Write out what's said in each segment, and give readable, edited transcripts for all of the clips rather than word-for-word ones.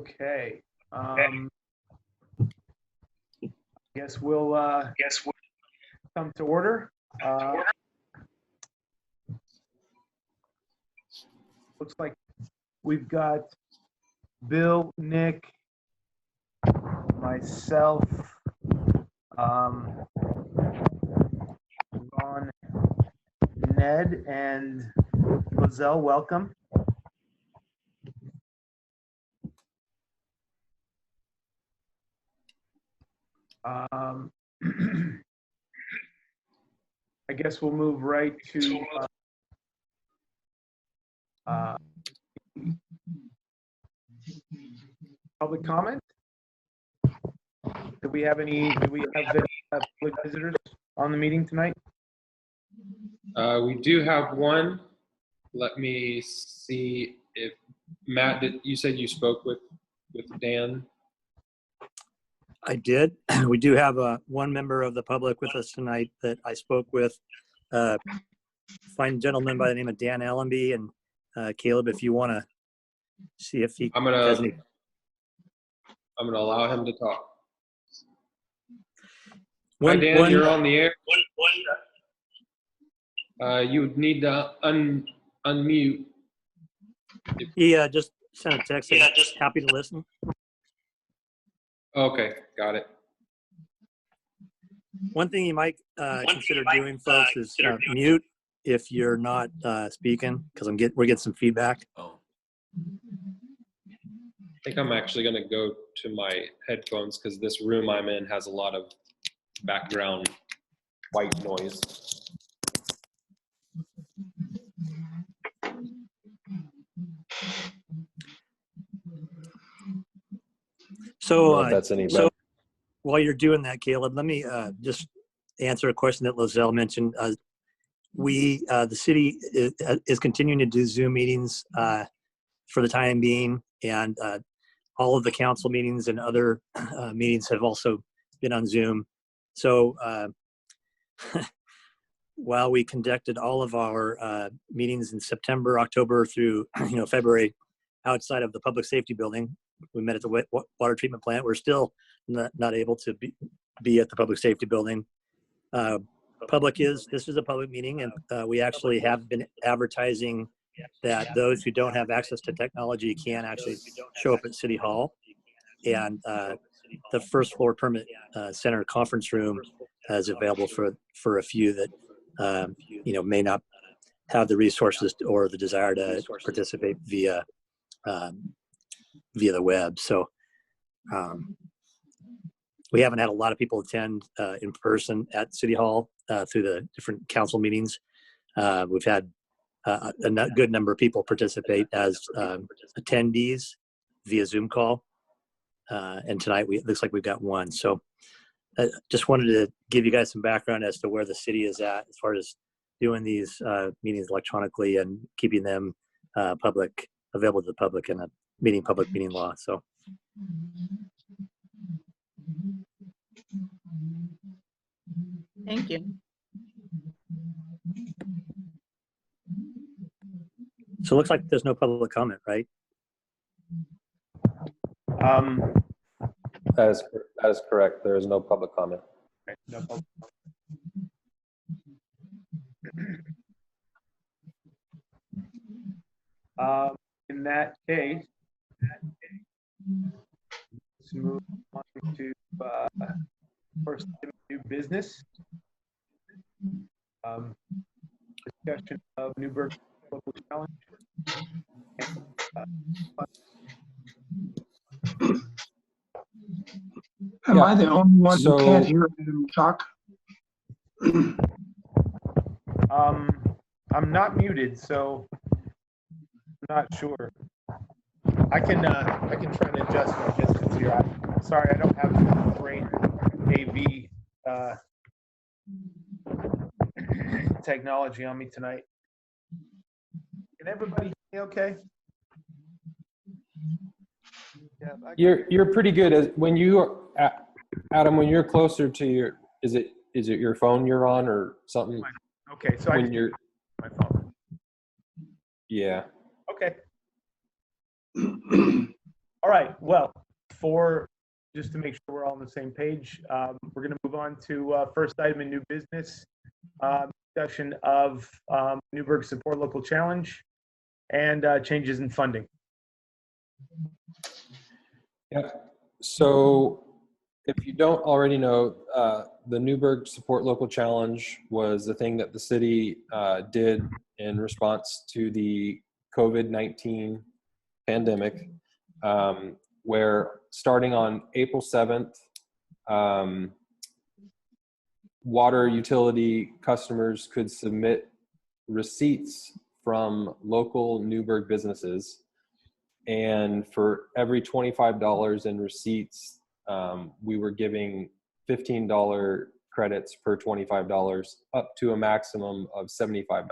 Okay. Guess we'll come to order. Looks like we've got Bill, Nick, myself, Ron, Ned, and Lozelle. Welcome. I guess we'll move right to public comment. Do we have any public visitors on the meeting tonight? We do have one. Let me see if Matt, you said you spoke with Dan? I did. We do have one member of the public with us tonight that I spoke with. Fine gentleman by the name of Dan Allenby. And Caleb, if you want to see if he has any. I'm gonna allow him to talk. Hi, Dan, you're on the air. You would need to unmute. He just sent a text. Just happy to listen. Okay, got it. One thing you might consider doing, folks, is mute if you're not speaking, because we're getting some feedback. Oh. I think I'm actually going to go to my headphones because this room I'm in has a lot of background white noise. So, that's any better. While you're doing that, Caleb, let me just answer a question that Lozelle mentioned. The city is continuing to do Zoom meetings for the time being, and all of the council meetings and other meetings have also been on Zoom. So while we conducted all of our meetings in September, October through February outside of the public safety building, we met at the water treatment plant. We're still not able to be at the public safety building. This is a public meeting, and we actually have been advertising that those who don't have access to technology can actually show up at City Hall. And the first floor permit center conference room is available for a few that may not have the resources or the desire to participate via the web. So we haven't had a lot of people attend in person at City Hall through the different council meetings. We've had a good number of people participate as attendees via Zoom call. And tonight it looks like we've got one. So I just wanted to give you guys some background as to where the city is at as far as doing these meetings electronically and keeping them available to the public in a public meeting law. So. Thank you. So it looks like there's no public comment, right? That is correct. There is no public comment. Okay, no public comment. In that case, let's move on to first new business. Discussion of Newburgh local challenge. Am I the only one who can't hear him talk? I'm not muted, so I'm not sure. I can try to adjust my distance here. Sorry, I don't have great AV technology on me tonight. Can everybody hear me okay? Yeah, You're pretty good. When you Adam, when you're closer to your, is it your phone you're on or something? Okay, so when you're my phone. Yeah. Okay. All right, well, just to make sure we're all on the same page, we're going to move on to first item in new business, discussion of Newburgh Support Local Challenge and changes in funding. Yeah. So if you don't already know, the Newburgh Support Local Challenge was the thing that the city did in response to the COVID-19 pandemic, where starting on April 7th, water utility customers could submit receipts from local Newburgh businesses. And for every $25 in receipts, we were giving $15 credits per $25 up to a maximum of $75.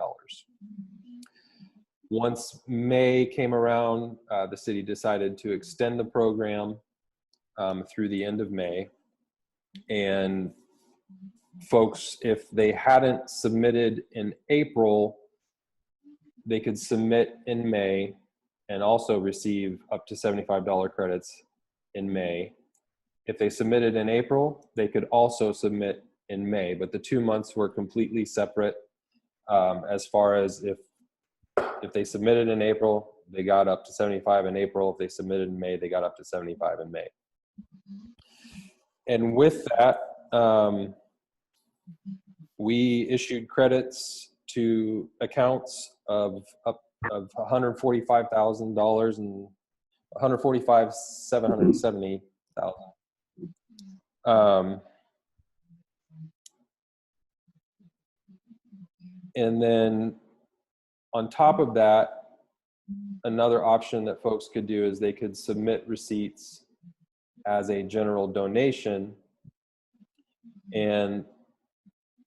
Once May came around, the city decided to extend the program through the end of May. And folks, if they hadn't submitted in April, they could submit in May and also receive up to $75 credits in May. If they submitted in April, they could also submit in May, but the 2 months were completely separate. As far as if they submitted in April, they got up to 75 in April. If they submitted in May, they got up to 75 in May. And with that, we issued credits to accounts of $145,000 and $145,770,000. And then on top of that, another option that folks could do is they could submit receipts as a general donation, and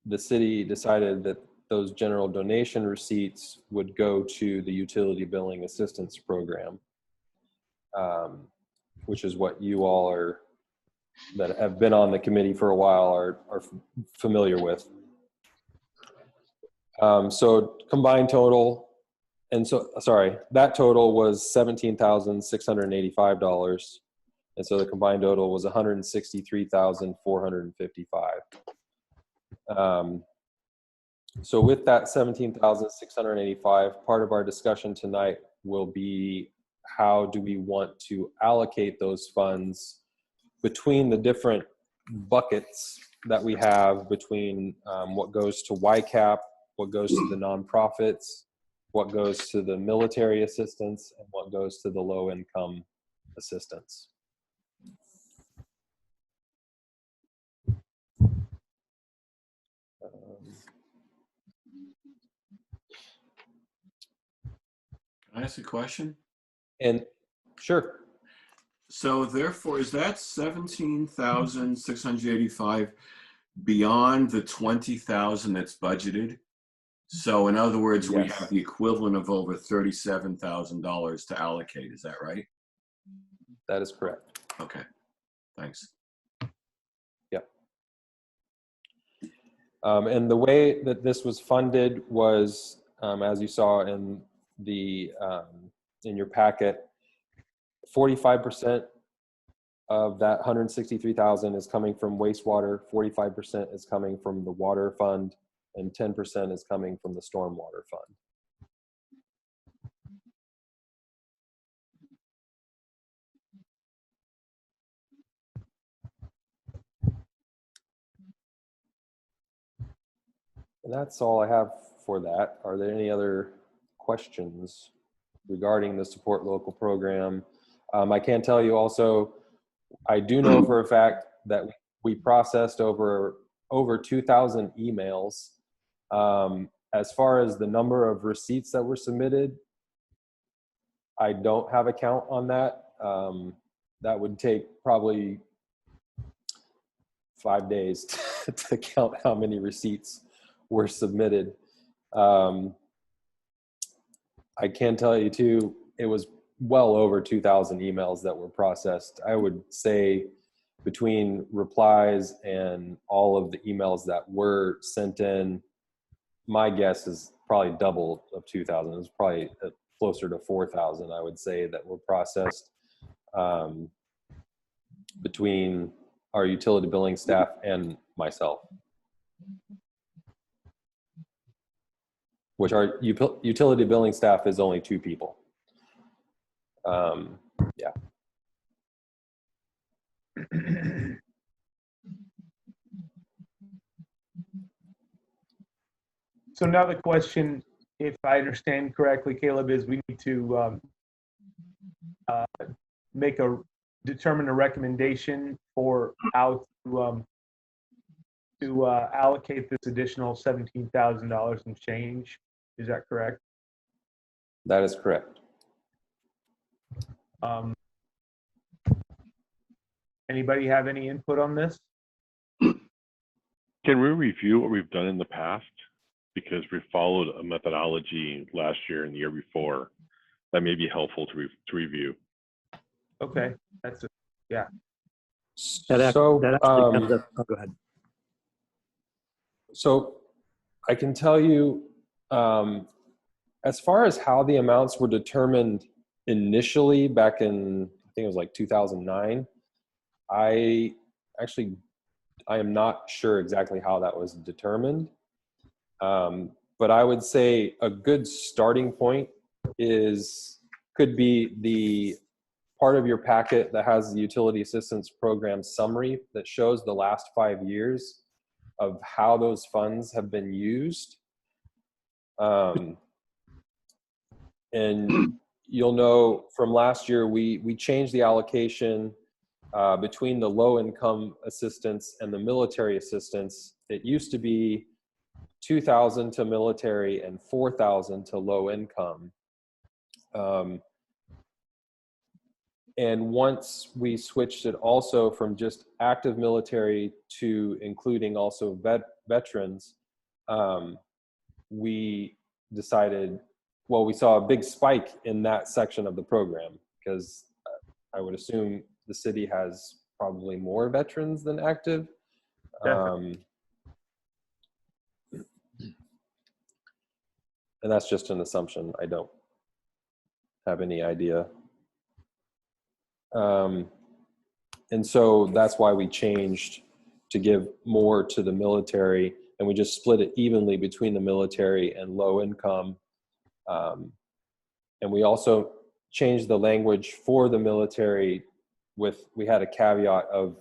the city decided that those general donation receipts would go to the utility billing assistance program, which is what you all are, that have been on the committee for a while, are familiar with. So combined total, and so, sorry, that total was $17,685. And so the combined total was $163,455. So with that $17,685, part of our discussion tonight will be how do we want to allocate those funds between the different buckets that we have, between what goes to YCAP, what goes to the nonprofits, what goes to the military assistance, and what goes to the low income assistance. Can I ask a question? And sure. So therefore, is that 17,685 beyond the 20,000 that's budgeted? So in other words, we Yes. have the equivalent of over $37,000 to allocate. Is that right? That is correct. Okay, thanks. Yep. And the way that this was funded was, as you saw in the in your packet, 45% of that 163,000 is coming from wastewater, 45% is coming from the water fund, and 10% is coming from the stormwater fund. And that's all I have for that. Are there any other questions regarding the Support Local program? I can tell you also, I do know for a fact that we processed over 2,000 emails. As far as the number of receipts that were submitted, I don't have a count on that. That would take probably 5 days to count how many receipts were submitted. I can tell you too, it was well over 2,000 emails that were processed. I would say between replies and all of the emails that were sent in, my guess is probably double of 2,000. It was probably closer to 4,000, I would say, that were processed. between our utility billing staff and myself, which our utility billing staff is only 2 people. Yeah. So now the question, if I understand correctly, Caleb, is we need to determine a recommendation for how to allocate this additional $17,000 and change. Is that correct? That is correct. Anybody have any input on this? Can we review what we've done in the past? Because we followed a methodology last year and the year before that may be helpful to review. Okay, yeah. That actually comes up. Oh, go ahead. So I can tell you, as far as how the amounts were determined initially back in, I think it was like 2009, I am not sure exactly how that was determined. But I would say a good starting point could be the part of your packet that has the utility assistance program summary that shows the last 5 years of how those funds have been used. And you'll know from last year, we changed the allocation between the low income assistance and the military assistance. It used to be 2,000 to military and 4,000 to low income. And once we switched it also from just active military to including also veterans, we decided, well, we saw a big spike in that section of the program because I would assume the city has probably more veterans than active. And that's just an assumption. I don't have any idea. And so that's why we changed to give more to the military, and we just split it evenly between the military and low income. And we also changed the language for the military we had a caveat of,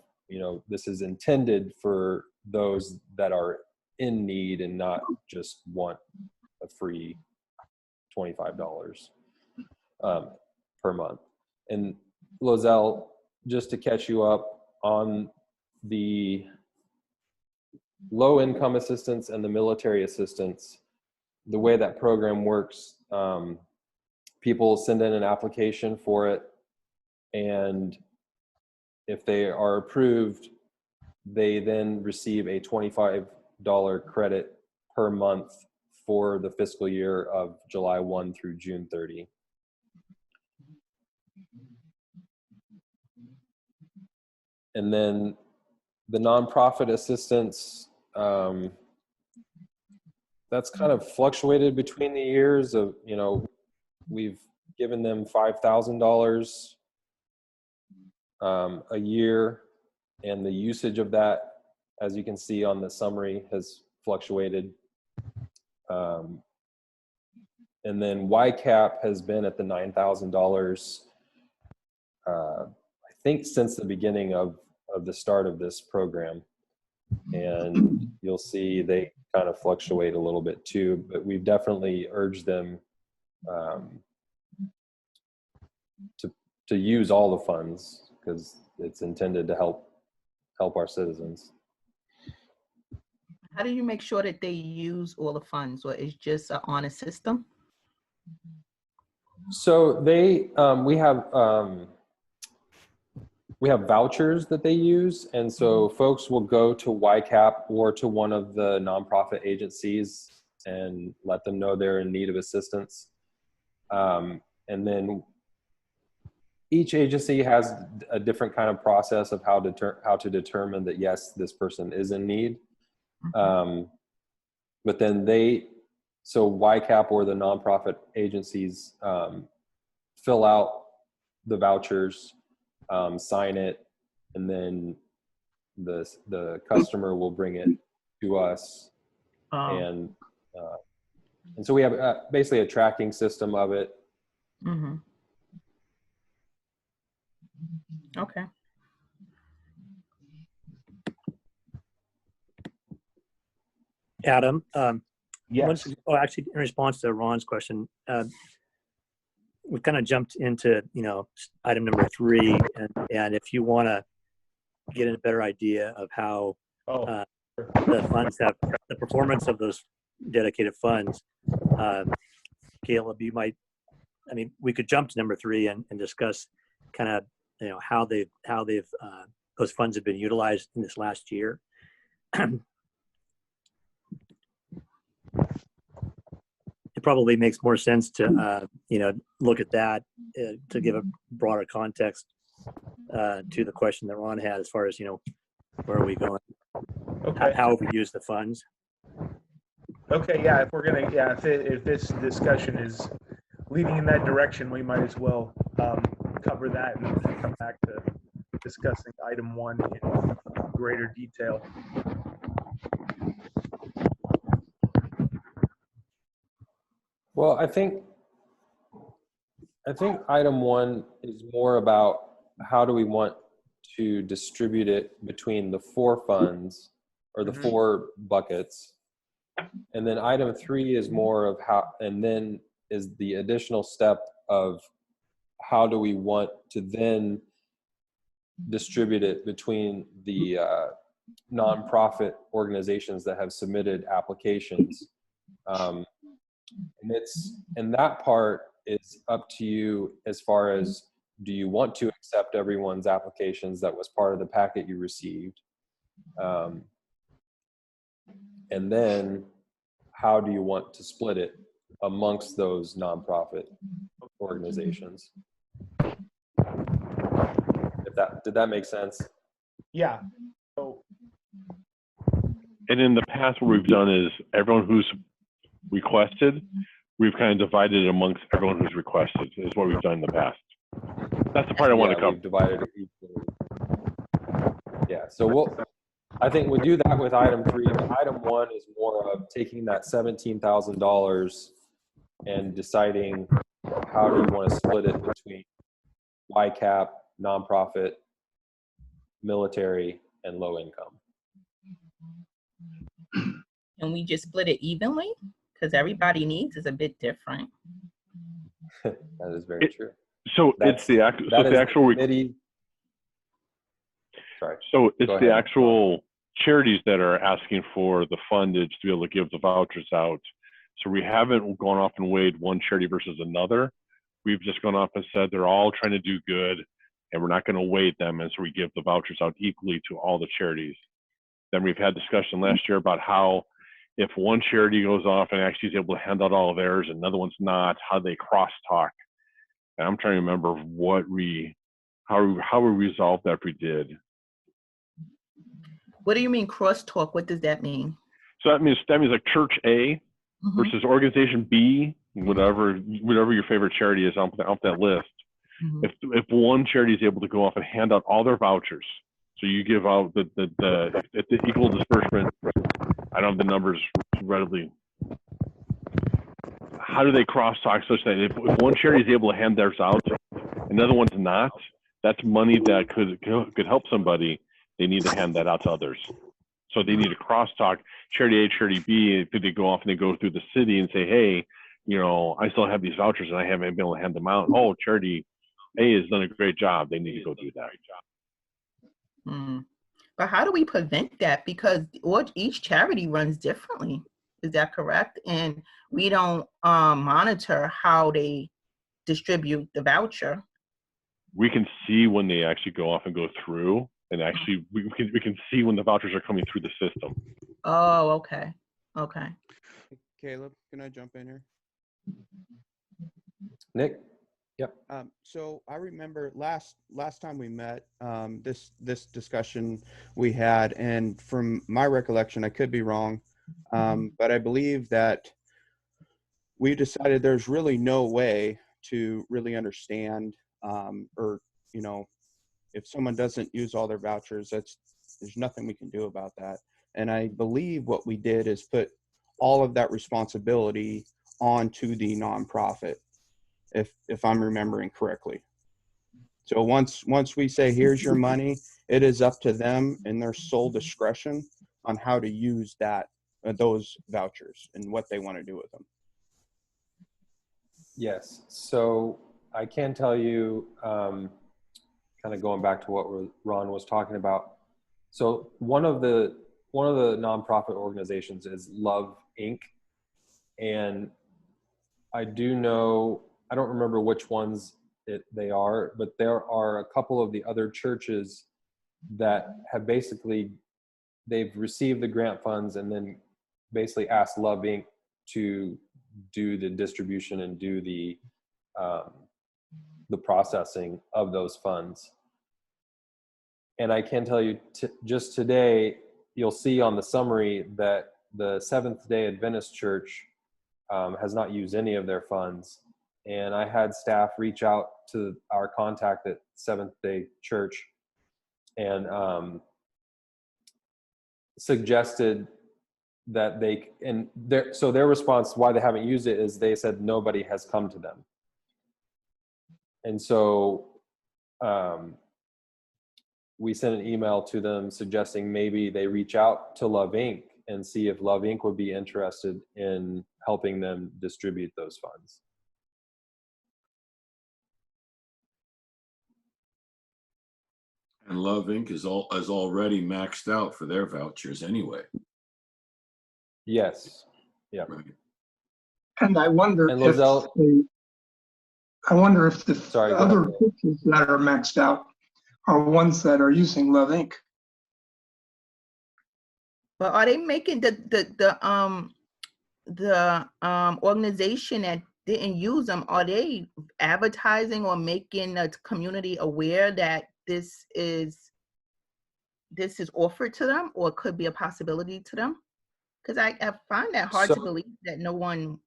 this is intended for those that are in need and not just want a free $25 per month. And Lozelle, just to catch you up on the low income assistance and the military assistance, the way that program works, people send in an application for it, and if they are approved, they then receive a $25 credit per month for the fiscal year of July 1 through June 30. And then the nonprofit assistance, that's kind of fluctuated between the years of, we've given them $5,000 a year, and the usage of that, as you can see on the summary, has fluctuated. And then YCAP has been at the $9,000, I think since the beginning of the start of this program. And you'll see they kind of fluctuate a little bit too, but we've definitely urged them to use all the funds because it's intended to help our citizens. How do you make sure that they use all the funds, or it's just an honest system? So we have vouchers that they use, and so folks will go to YCAP or to one of the nonprofit agencies and let them know they're in need of assistance. And then each agency has a different kind of process of how to determine that, yes, this person is in need. But then so YCAP or the nonprofit agencies fill out the vouchers, sign it, and then the customer will bring it to us, and so we have basically a tracking system of it. Mm-hmm. Okay. Adam, Yes. actually, in response to Ron's question, we kind of jumped into, item number 3, and if you want to get a better idea of how Oh, the funds have, the performance of those dedicated funds, Caleb, we could jump to number 3 and discuss kind of, how they've those funds have been utilized in this last year. It probably makes more sense to, look at that to give a broader context to the question that Ron had as far as, where are we going? okay. How have we used the funds? Okay, yeah, if we're gonna, yeah, if this discussion is leading in that direction, we might as well cover that and come back to discussing item 1 in greater detail. Well, I think item 1 is more about how do we want to distribute it between the 4 funds or the 4 buckets. And then item 3 is more of how, and then is the additional step of how do we want to then distribute it between the nonprofit organizations that have submitted applications. And that part is up to you as far as, do you want to accept everyone's applications that was part of the packet you received? And then how do you want to split it amongst those nonprofit organizations? Did that make sense? Yeah. So, And in the past, what we've done is everyone who's requested, we've kind of divided it amongst everyone who's requested, is what we've done in the past. That's the part I want to cover. We've divided it equally. Yeah, so I think we'll do that with item 3. But item 1 is more of taking that $17,000 and deciding how do you want to split it between YCAP, nonprofit, military, and low income. And we just split it evenly? Because everybody needs is a bit different. That is very true. So it's the actual committee. Sorry. So it's Go the ahead. actual charities that are asking for the fundage to be able to give the vouchers out. So we haven't gone off and weighed one charity versus another. We've just gone off and said they're all trying to do good, and we're not going to weight them, and so we give the vouchers out equally to all the charities. Then we've had discussion last year about how if one charity goes off and actually is able to hand out all of theirs and another one's not, how they crosstalk. And I'm trying to remember how we resolved that if we did. What do you mean crosstalk? What does that mean? So that means like Church A versus Organization B, whatever your favorite charity is off that list. If one charity is able to go off and hand out all their vouchers, so you give out the equal disbursement. I don't have the numbers readily. How do they crosstalk such that if one charity is able to hand theirs out, another one's not? That's money that could help somebody. They need to hand that out to others. So they need to crosstalk charity A, charity B. If they go off and they go through the city and say, hey, I still have these vouchers and I haven't been able to hand them out. Oh, charity A has done a great job. They need to go do that. But how do we prevent that? Because each charity runs differently. Is that correct? And we don't monitor how they distribute the voucher. We can see when they actually go off and go through, and actually we can see when the vouchers are coming through the system. Oh, okay. Okay. Caleb, can I jump in here? Nick? Yep. So I remember last time we met, this discussion we had, and from my recollection, I could be wrong, but I believe that we decided there's really no way to really understand or if someone doesn't use all their vouchers, there's nothing we can do about that. And I believe what we did is put all of that responsibility onto the nonprofit, if I'm remembering correctly. So once we say, here's your money, it is up to them in their sole discretion on how to use those vouchers and what they want to do with them. Yes. So I can tell you, kind of going back to what Ron was talking about. So one of the nonprofit organizations is Love Inc. And I do know, I don't remember which ones they are, but there are a couple of the other churches that have they've received the grant funds and then basically asked Love Inc. to do the distribution and do the processing of those funds. And I can tell you, just today, you'll see on the summary that the Seventh-day Adventist Church has not used any of their funds. And I had staff reach out to our contact at Seventh-day Church and suggested that their response why they haven't used it is they said nobody has come to them. And so we sent an email to them suggesting maybe they reach out to Love Inc. and see if Love Inc. would be interested in helping them distribute those funds. And Love Inc. is already maxed out for their vouchers anyway. Yes. Yeah. Right. And I wonder And if Lozelle, the sorry, go other ahead. pitches that are maxed out are ones that are using Love Inc. But are they making the organization that didn't use them, are they advertising or making the community aware that this is offered to them or could be a possibility to them? Because I find that hard to believe that no one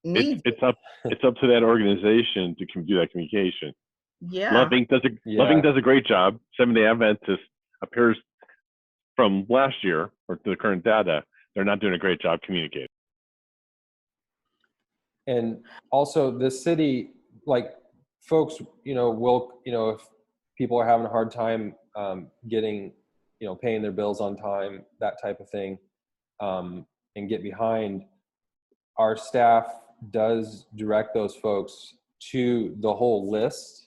needs It's up to that organization to do that communication. Yeah. Love Inc. does a great job. Seventh-day Adventist appears from last year or to the current data, they're not doing a great job communicating. And also the city, like folks, if people are having a hard time getting, paying their bills on time, that type of thing, and get behind, our staff does direct those folks to the whole list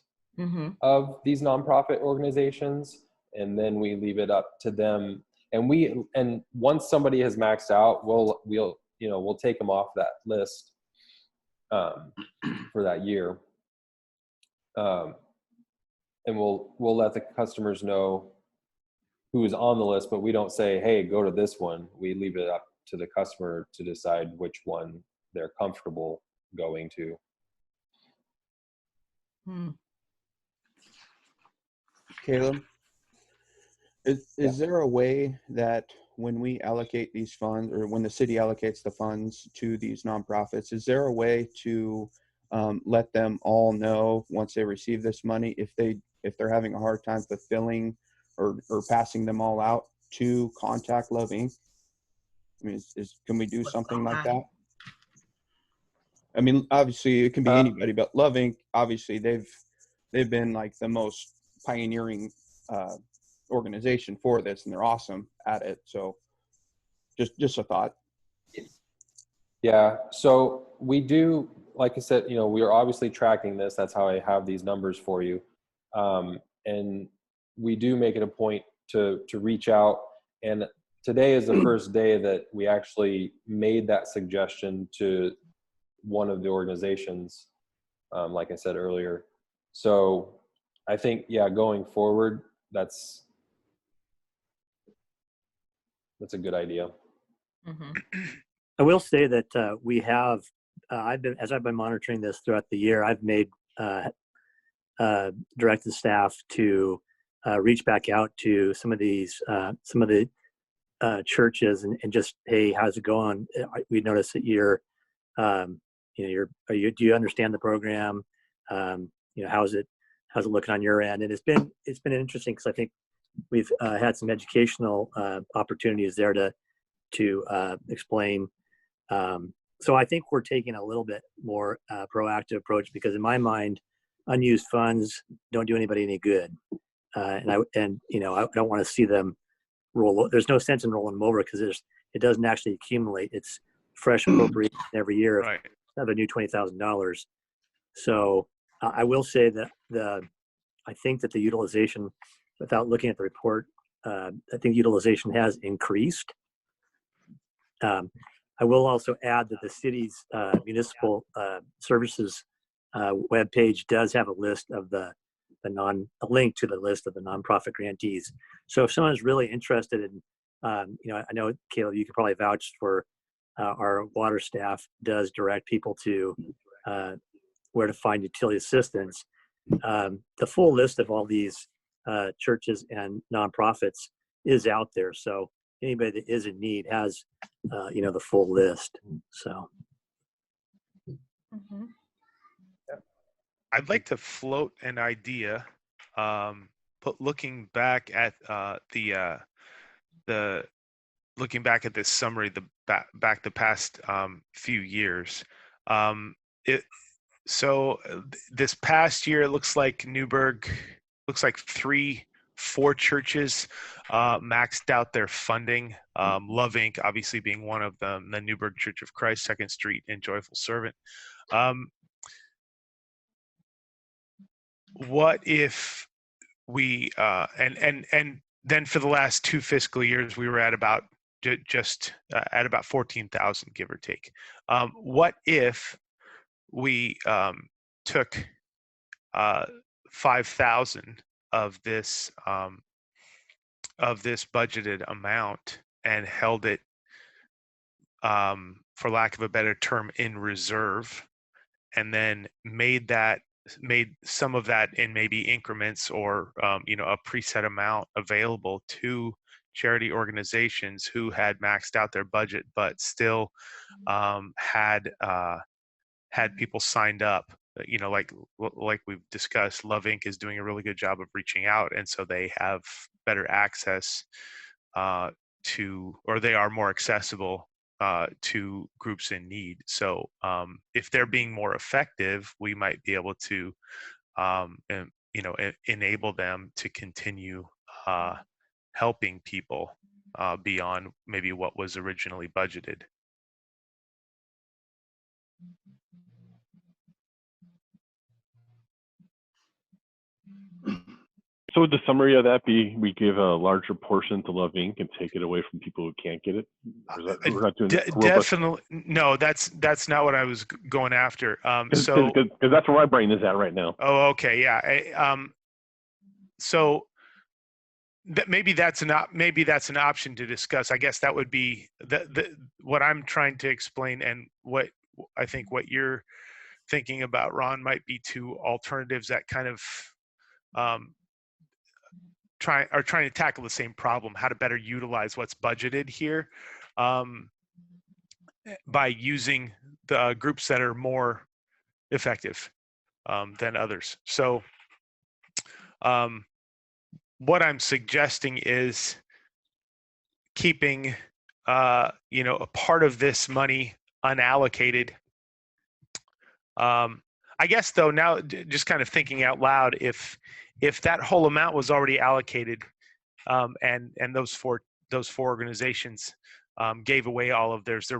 of these nonprofit organizations, and then we leave it up to them. And once somebody has maxed out, we'll take them off that list for that year, and we'll let the customers know who is on the list, but we don't say, hey, go to this one. We leave it up to the customer to decide which one they're comfortable going to. Caleb, is there a way that when we allocate these funds, or when the city allocates the funds to these nonprofits, is there a way to let them all know once they receive this money if they're having a hard time fulfilling or passing them all out to contact Love Inc.? I mean, can we do something like that? I mean, obviously it can be anybody, but Love Inc., obviously they've been like the most pioneering organization for this, and they're awesome at it. So just a thought. Yeah. So we do, like I said, we are obviously tracking this. That's how I have these numbers for you. And we do make it a point to reach out. And today is the first day that we actually made that suggestion to one of the organizations, like I said earlier. So I think, going forward, that's a good idea. I will say that we have, as I've been monitoring this throughout the year, I've made directed staff to reach back out to some of the churches and just, hey, how's it going? We noticed that do you understand the program? How's it how's it looking on your end? And it's been interesting because I think we've had some educational opportunities there to explain. So I think we're taking a little bit more proactive approach, because in my mind, unused funds don't do anybody any good. And I don't want to see them roll. There's no sense in rolling them over, because it doesn't actually accumulate. It's fresh appropriation every year of a new $20,000. So I will say that I think that the utilization, without looking at the report, I think utilization has increased. I will also add that the city's municipal services webpage does have a list of a link to the list of the nonprofit grantees. So if someone is really interested in, I know, Caleb, you could probably vouch for our water staff does direct people to where to find utility assistance. The full list of all these churches and nonprofits is out there. So anybody that is in need has, the full list. So. Mhm. I'd like to float an idea, but looking back at looking back at this summary, the past few years. This past year, it looks like Newburgh, looks like 4 churches maxed out their funding. Love Inc. obviously being one of them, the Newburgh Church of Christ, 2nd Street, and Joyful Servant. What if we and then for the last 2 fiscal years, we were at about just at about 14,000, give or take. What if we took 5,000 of this budgeted amount and held it, for lack of a better term, in reserve, and then made some of that in maybe increments or a preset amount available to charity organizations who had maxed out their budget but still had people signed up. Like we've discussed, Love Inc. is doing a really good job of reaching out, and so they have better access or they are more accessible to groups in need. So if they're being more effective, we might be able to enable them to continue helping people beyond maybe what was originally budgeted. So would the summary of that be we give a larger portion to Love Inc. and take it away from people who can't get it? Or is that, we're not doing definitely no. That's not what I was going after. So because that's where my brain is at right now. Oh, okay, yeah. So maybe that's an option to discuss. I guess that would be what I'm trying to explain, and what I think what you're thinking about, Ron, might be 2 alternatives that kind of trying to tackle the same problem: how to better utilize what's budgeted here by using the groups that are more effective than others. So what I'm suggesting is keeping a part of this money unallocated. I guess though, now just kind of thinking out loud, if that whole amount was already allocated, and those four organizations gave away all of theirs, that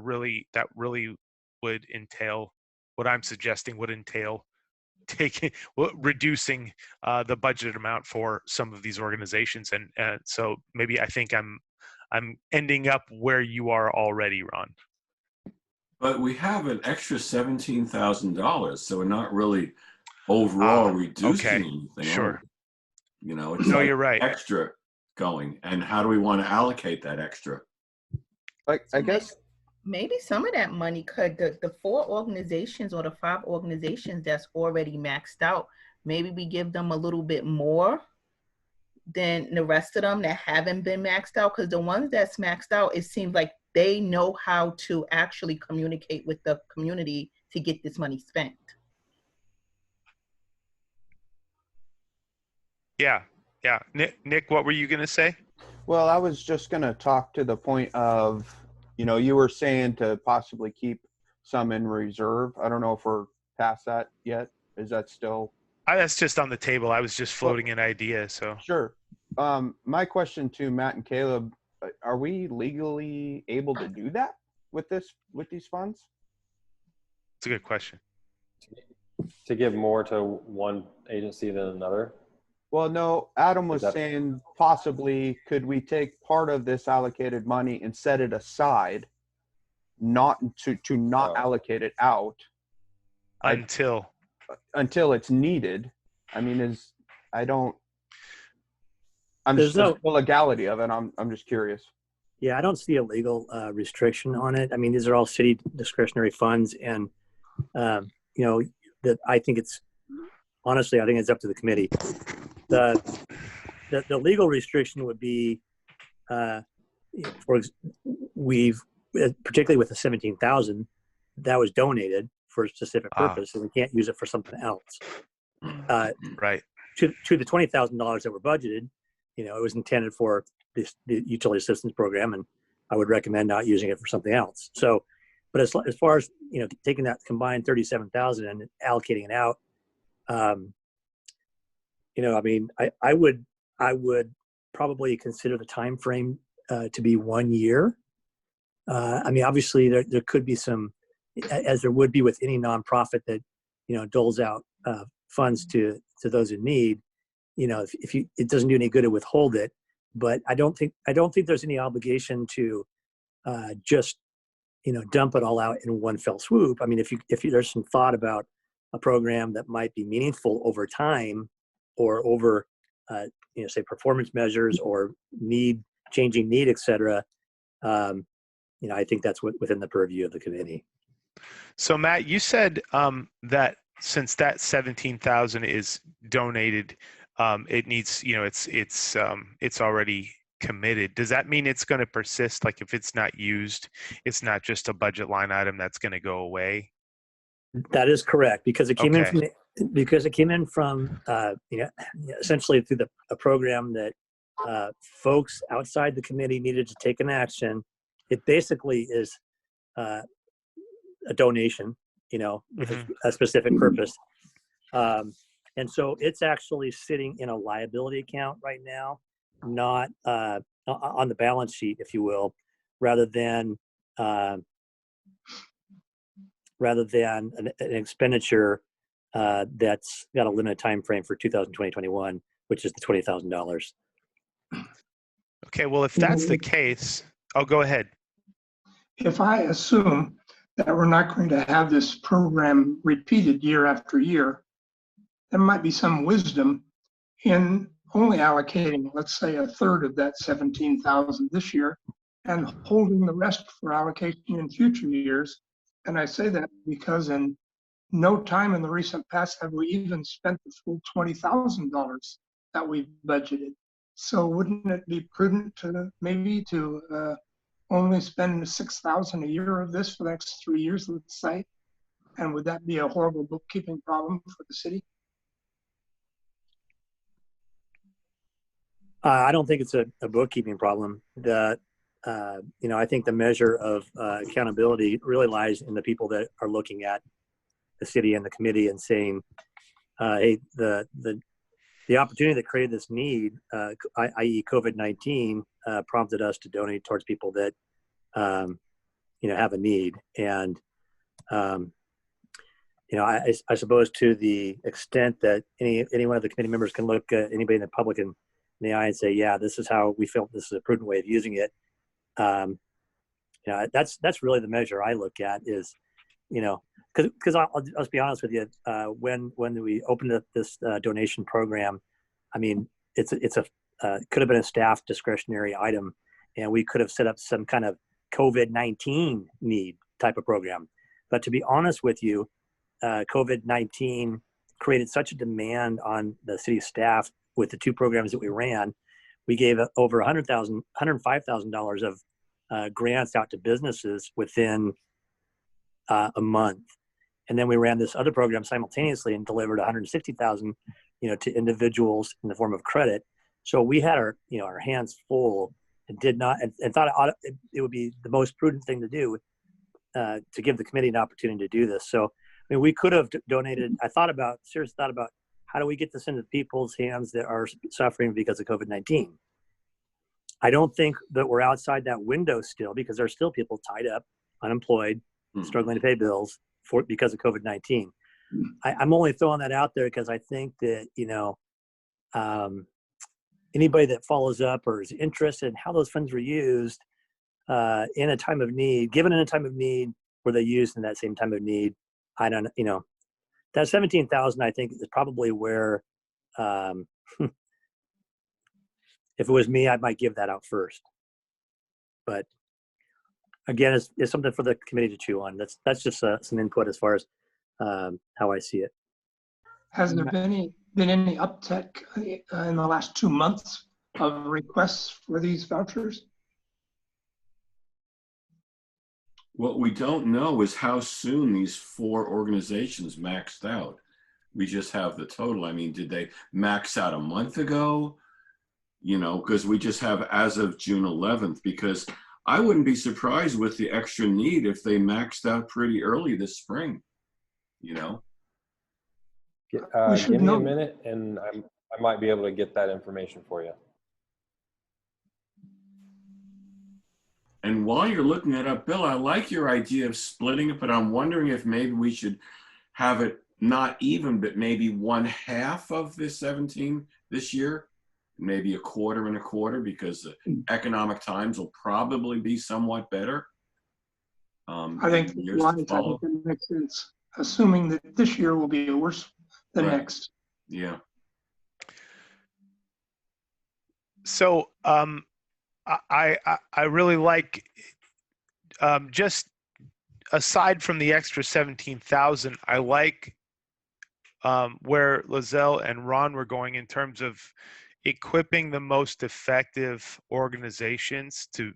really would entail, what I'm suggesting would entail reducing the budgeted amount for some of these organizations, and so maybe I think I'm ending up where you are already, Ron. But we have an extra $17,000, so we're not really overall reducing anything. Sure. It's no, you're right. Extra going, and how do we want to allocate that extra? I guess maybe some of that money could, the 4 organizations or the 5 organizations that's already maxed out, maybe we give them a little bit more than the rest of them that haven't been maxed out, because the ones that's maxed out, it seems like they know how to actually communicate with the community to get this money spent. Yeah. Yeah. Nick, what were you going to say? Well, I was just going to talk to the point of, you were saying to possibly keep some in reserve. I don't know if we're past that yet. Is that still? That's just on the table. I was just Well, floating an idea. So sure. My question to Matt and Caleb, are we legally able to do that with these funds? it's a good question. To give more to one agency than another? Well, no, Adam was Is that- saying possibly could we take part of this allocated money and set it aside, not to not Oh. allocate it out Until until it's needed. I mean, There's no, the legality of it. I'm just curious. yeah, I don't see a legal restriction on it. I mean, these are all city discretionary funds, and that I think it's honestly, I think it's up to the committee. The legal restriction would be, we've particularly with the 17,000 that was donated for a specific purpose, and we can't use it for something else. right. To the $20,000 that were budgeted, it was intended for the utility assistance program, and I would recommend not using it for something else. So, but as far as taking that combined 37,000 and allocating it out, I mean, I would probably consider the time frame to be 1 year. I mean, obviously there could be some, as there would be with any nonprofit that doles out funds to those in need. If it doesn't do any good to withhold it, but I don't think there's any obligation to just dump it all out in one fell swoop. I mean, if there's some thought about a program that might be meaningful over time, or over say performance measures or changing need, et cetera, I think that's within the purview of the committee. So Matt, you said that since that 17,000 is donated, it needs, it's already committed. Does that mean it's going to persist? Like if it's not used, it's not just a budget line item that's going to go away? That is correct, because it came Okay. in from essentially through a program that folks outside the committee needed to take an action. It basically is a donation, with a specific purpose. And so it's actually sitting in a liability account right now, not on the balance sheet, if you will, rather than an expenditure that's got a limited time frame for 2020-21, which is the $20,000. Okay, well, if that's the case, oh, go ahead. If I assume that we're not going to have this program repeated year after year, there might be some wisdom in only allocating, let's say, a third of that 17,000 this year and holding the rest for allocation in future years. And I say that because in no time in the recent past have we even spent the full $20,000 that we've budgeted. So wouldn't it be prudent to maybe only spend 6,000 a year of this for the next 3 years, let's say? And would that be a horrible bookkeeping problem for the city? I don't think it's a bookkeeping problem. I think the measure of accountability really lies in the people that are looking at the city and the committee and saying, hey, the opportunity that created this need, i.e. COVID-19, prompted us to donate towards people that, have a need. And, I suppose to the extent that any one of the committee members can look at anybody in the public in the eye and say, yeah, this is how we felt this is a prudent way of using it. That's really the measure I look at is, because I'll be honest with you, when we opened up this donation program, I mean, it's could have been a staff discretionary item, and we could have set up some kind of COVID-19 need type of program. But to be honest with you, COVID-19 created such a demand on the city staff with the two programs that we ran. We gave over $105,000 of grants out to businesses within a month. And then we ran this other program simultaneously and delivered $160,000 to individuals in the form of credit. So we had our hands full and did not, and thought it would be the most prudent thing to do to give the committee an opportunity to do this. So, I mean, we could have donated. Seriously thought about how do we get this into people's hands that are suffering because of COVID-19. I don't think that we're outside that window still, because there are still people tied up, unemployed, struggling to pay bills because of COVID-19. I'm only throwing that out there because I think that, anybody that follows up or is interested in how those funds were used in a time of need, given in a time of need, were they used in that same time of need? I don't, that 17,000, I think, is probably where, if it was me, I might give that out first. But again, it's something for the committee to chew on. That's just some input as far as how I see it. Has there been any uptick in the last 2 months of requests for these vouchers? What we don't know is how soon these 4 organizations maxed out. We just have the total. I mean, did they max out a month ago? Because we just have as of June 11th, because I wouldn't be surprised with the extra need if they maxed out pretty early this spring, Give me a minute and I might be able to get that information for you. And while you're looking that up, Bill, I like your idea of splitting it, but I'm wondering if maybe we should have it not even, but maybe 1/2 of the 17 this year, maybe a quarter and a quarter, because the economic times will probably be somewhat better. I think that makes sense, assuming that this year will be worse than next. Yeah. So I really like, just aside from the extra 17,000, I like where Lizelle and Ron were going in terms of equipping the most effective organizations to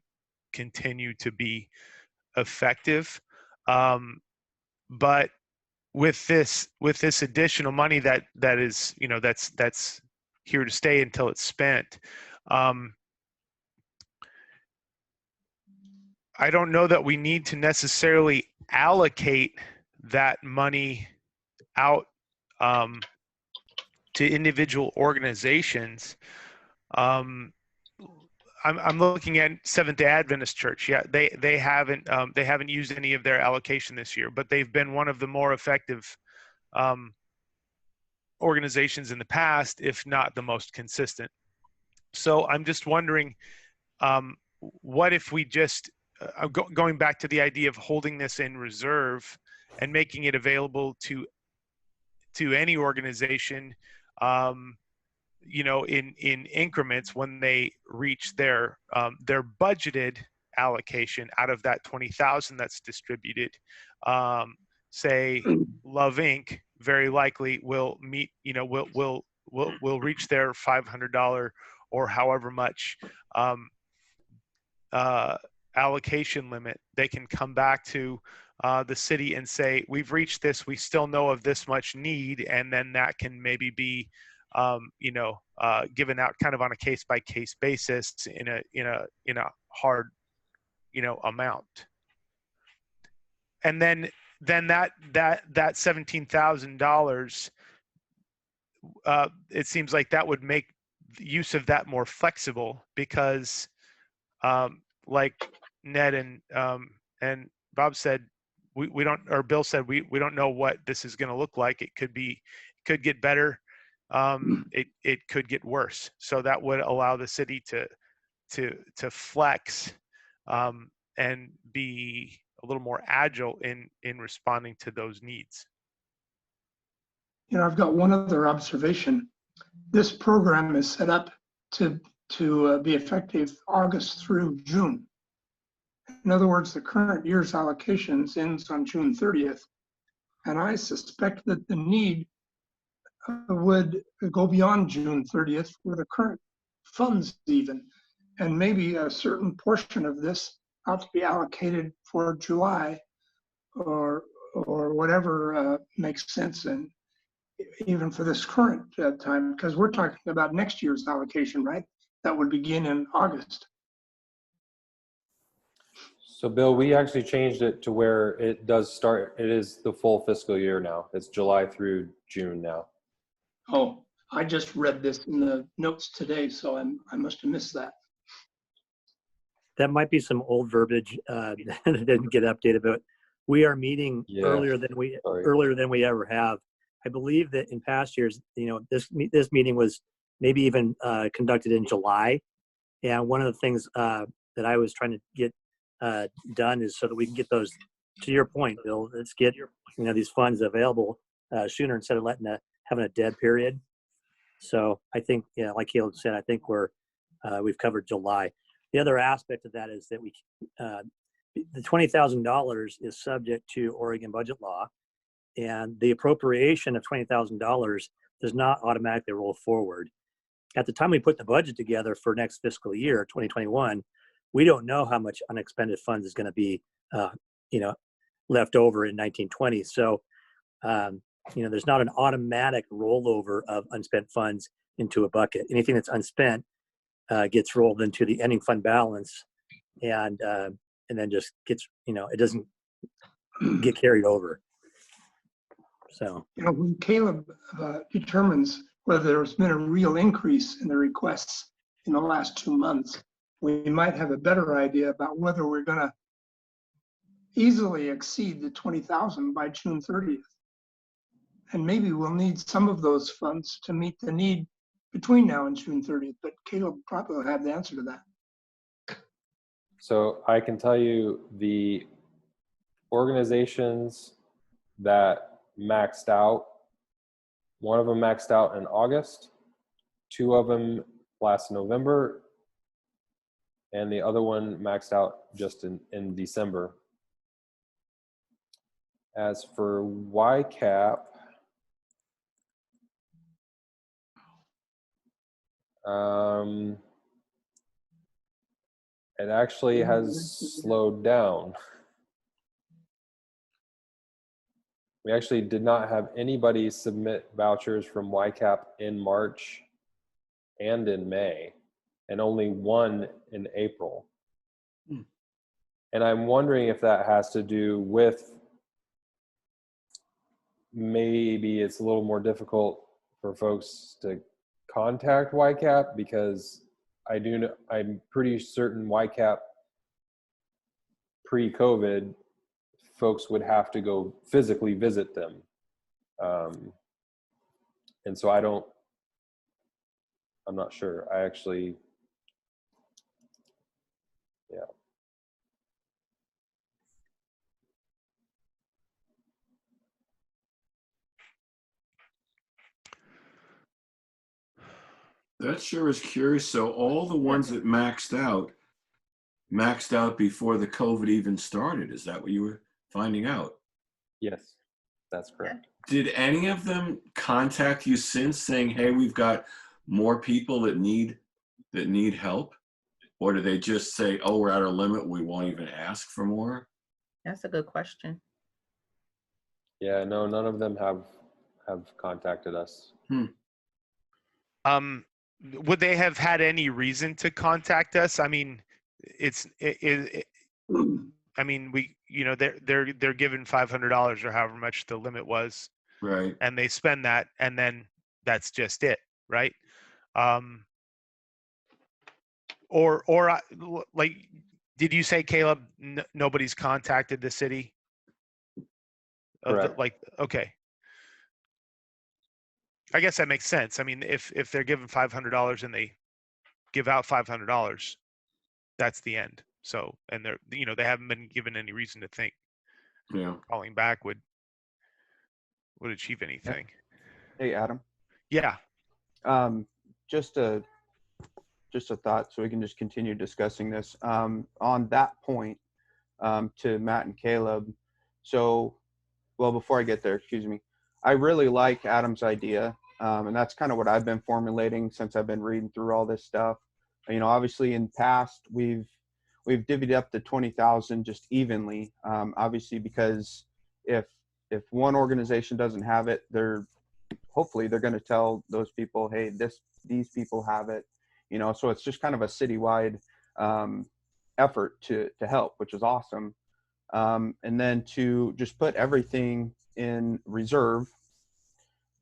continue to be effective. But with this additional money that is, that's here to stay until it's spent, I don't know that we need to necessarily allocate that money out to individual organizations. I'm looking at Seventh-day Adventist Church. Yeah, they haven't used any of their allocation this year, but they've been one of the more effective organizations in the past, if not the most consistent. So I'm just wondering, what if we just going back to the idea of holding this in reserve and making it available to any organization, in increments when they reach their budgeted allocation out of that 20,000 that's distributed. Say Love Inc. very likely will meet, will reach their $500 or however much allocation limit. They can come back to the city and say, we've reached this, we still know of this much need, and then that can maybe be given out kind of on a case-by-case basis in a hard amount. And then that $17,000, it seems like that would make use of that more flexible, because like Ned and Bob said, we don't, or Bill said, we don't know what this is going to look like. It could get better. It could get worse. So that would allow the city to flex and be a little more agile in responding to those needs. I've got one other observation. This program is set up to be effective August through June. In other words, the current year's allocations ends on June 30th. And I suspect that the need would go beyond June 30th for the current funds even. And maybe a certain portion of this ought to be allocated for July or whatever makes sense even for this current time, because we're talking about next year's allocation, right? That would begin in August. So Bill, we actually changed it to where it does start, it is the full fiscal year now. It's July through June now. Oh, I just read this in the notes today, so I must have missed that. That might be some old verbiage that didn't get updated, but we are meeting Yeah, earlier than we ever have. I believe that in past years, this meeting was maybe even conducted in July. And one of the things that I was trying to get done is so that we can get those, to your point, Bill, let's get these funds available sooner instead of having a dead period. So I think, like Caleb said, I think we've covered July. The other aspect of that is that the $20,000 is subject to Oregon budget law, and the appropriation of $20,000 does not automatically roll forward. At the time we put the budget together for next fiscal year, 2021, we don't know how much unexpended funds is going to be, left over in 1920. So, there's not an automatic rollover of unspent funds into a bucket. Anything that's unspent gets rolled into the ending fund balance, and then just gets, it doesn't get carried over. So, when Caleb determines whether there's been a real increase in the requests in the last 2 months, we might have a better idea about whether we're going to easily exceed the 20,000 by June 30th. And maybe we'll need some of those funds to meet the need between now and June 30th, but Caleb probably will have the answer to that. So I can tell you the organizations that maxed out, one of them maxed out in August, two of them last November, and the other one maxed out just in December. As for YCAP, it actually has slowed down. We actually did not have anybody submit vouchers from YCAP in March and in May, and only one in April. And I'm wondering if that has to do with maybe it's a little more difficult for folks to contact YCAP, because I'm pretty certain YCAP pre-COVID folks would have to go physically visit them. And so I'm not sure. I actually, yeah. That sure is curious. So all the ones that maxed out before the COVID even started. Is that what you were finding out? Yes, that's correct. Did any of them contact you since saying, hey, we've got more people that need help? Or do they just say, oh, we're at our limit, we won't even ask for more? That's a good question. Yeah, no, none of them have contacted us. Would they have had any reason to contact us? I mean, I mean, they're given $500 or however much the limit was, right? And they spend that, and then that's just it, right? Or like, did you say, Caleb, nobody's contacted the city? Correct. Okay. I guess that makes sense. I mean, if they're given $500 and they give out $500, that's the end. So, and they haven't been given any reason to think calling back would achieve anything. Hey, Adam. Yeah. Just a thought, so we can just continue discussing this. On that point, to Matt and Caleb. So, well, before I get there, excuse me, I really like Adam's idea, and that's kind of what I've been formulating since I've been reading through all this stuff. Obviously in past we've divvied up the 20,000 just evenly, obviously, because if one organization doesn't have it, they're hopefully they're going to tell those people, hey, these people have it, you know. So it's just kind of a citywide effort to help, which is awesome. And then to just put everything in reserve,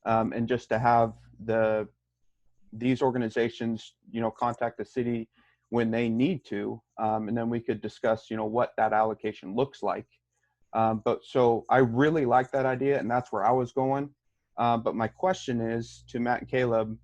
and just to have these organizations, you know, contact the city when they need to, and then we could discuss, you know, what that allocation looks like. But so I really like that idea, and that's where I was going. But my question is to Matt and Caleb,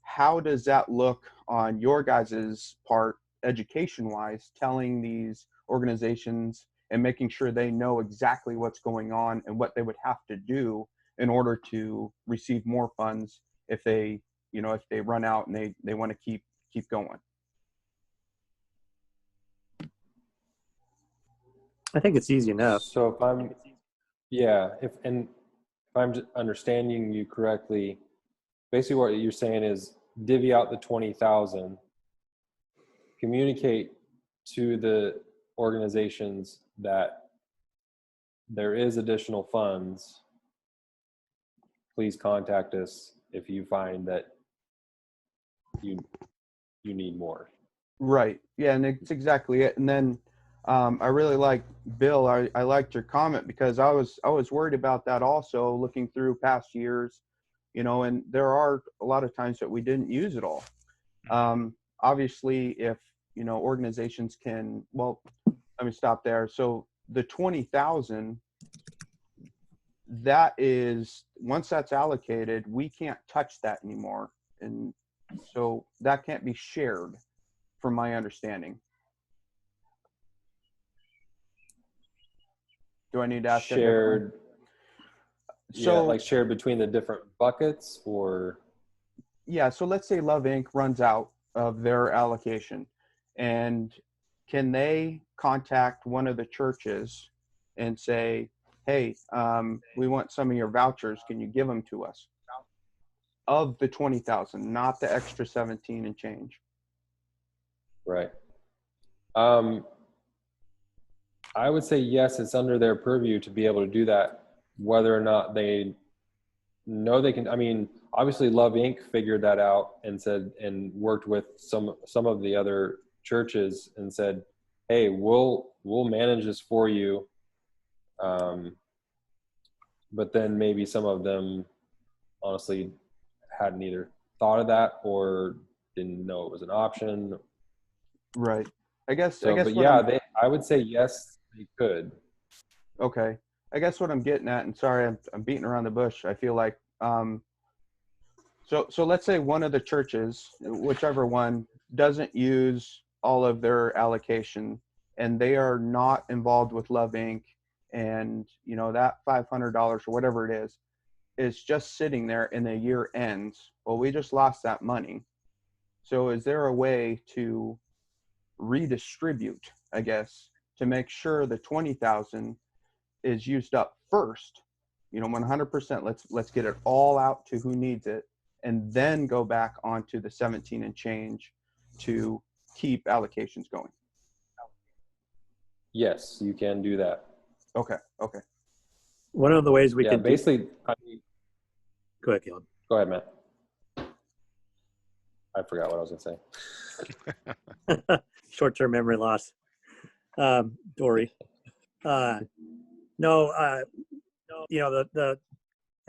how does that look on your guys' part, education-wise, telling these organizations and making sure they know exactly what's going on and what they would have to do in order to receive more funds if they, you know, if they run out and they want to keep going? I think it's easy enough. So if I'm, yeah, if I'm understanding you correctly, basically what you're saying is divvy out the 20,000, communicate to the organizations that there is additional funds. Please contact us if you find that you need more. Right. Yeah, and it's exactly it. And then I really like Bill. I liked your comment because I was worried about that also, looking through past years, you know, and there are a lot of times that we didn't use it all. Obviously, if, you know, organizations can, well, let me stop there. So the 20,000, that is, once that's allocated, we can't touch that anymore. And so that can't be shared, from my understanding. Do I need to ask Shared, that? yeah, like shared between the different buckets, or? Yeah, so let's say Love Inc. runs out of their allocation, and can they contact one of the churches and say, hey, we want some of your vouchers, can you give them to us? Of the 20,000, not the extra 17 and change. Right. I would say yes, it's under their purview to be able to do that. Whether or not they know they can, I mean, obviously Love Inc. figured that out and said, and worked with some of the other churches and said, hey, we'll manage this for you. But then maybe some of them honestly hadn't either thought of that or didn't know it was an option. Right. I guess. But yeah, I would say yes, they could. Okay. I guess what I'm getting at, and sorry, I'm beating around the bush. I feel like, so let's say one of the churches, whichever one, doesn't use all of their allocation, and they are not involved with Love Inc. And, you know, that $500 or whatever it is just sitting there and the year ends. Well, we just lost that money. So is there a way to redistribute, I guess, to make sure the 20,000 is used up first, you know, 100%, let's get it all out to who needs it, and then go back onto the 17 and change to keep allocations going? Yes, you can do that. Okay. One of the ways we can basically, I mean, go ahead, Caleb. Go ahead, Matt. I forgot what I was going to say. Short-term memory loss. Dory. No, you know, the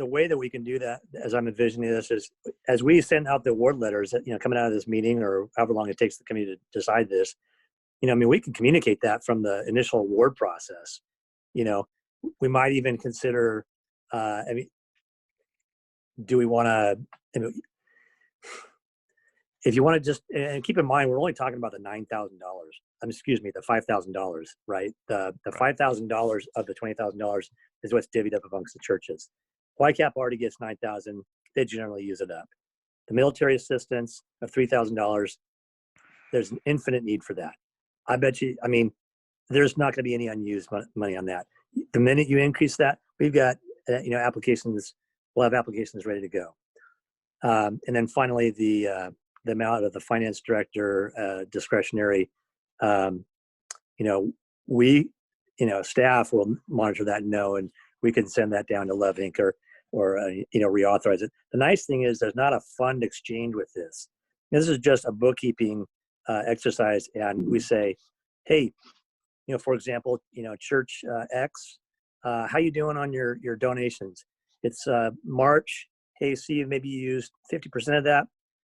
way that we can do that, as I'm envisioning this, is as we send out the award letters, you know, coming out of this meeting or however long it takes the committee to decide this, you know, I mean, we can communicate that from the initial award process. You know, we might even consider, I mean, do we want to, I mean, if you want to just, and keep in mind, we're only talking about the $9,000. Excuse me, the $5,000, right? The $5,000 of the $20,000 is what's divvied up amongst the churches. YCAP already gets $9,000. They generally use it up. The military assistance of $3,000, there's an infinite need for that. I bet you, I mean, there's not going to be any unused money on that. The minute you increase that, we've got, you know, applications, we'll have applications ready to go. And then finally, the amount of the finance director discretionary, you know, we, you know, staff will monitor that and know, and we can send that down to Love Inc. or reauthorize it. The nice thing is there's not a fund exchange with this. This is just a bookkeeping exercise, and we say, hey, for example, Church X, how you doing on your donations? It's March. Hey, Steve, maybe you used 50% of that.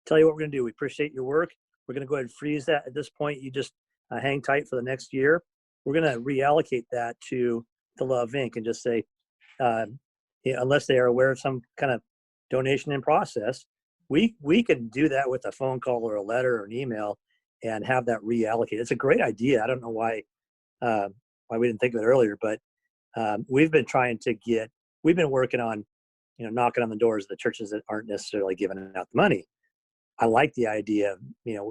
Tell you what we're going to do. We appreciate your work. We're going to go ahead and freeze that. At this point, you just hang tight for the next year. We're going to reallocate that to Love Inc. and just say, unless they are aware of some kind of donation in process, we can do that with a phone call or a letter or an email and have that reallocated. It's a great idea. I don't know why we didn't think of it earlier, but we've been working on, knocking on the doors of the churches that aren't necessarily giving out the money. I like the idea,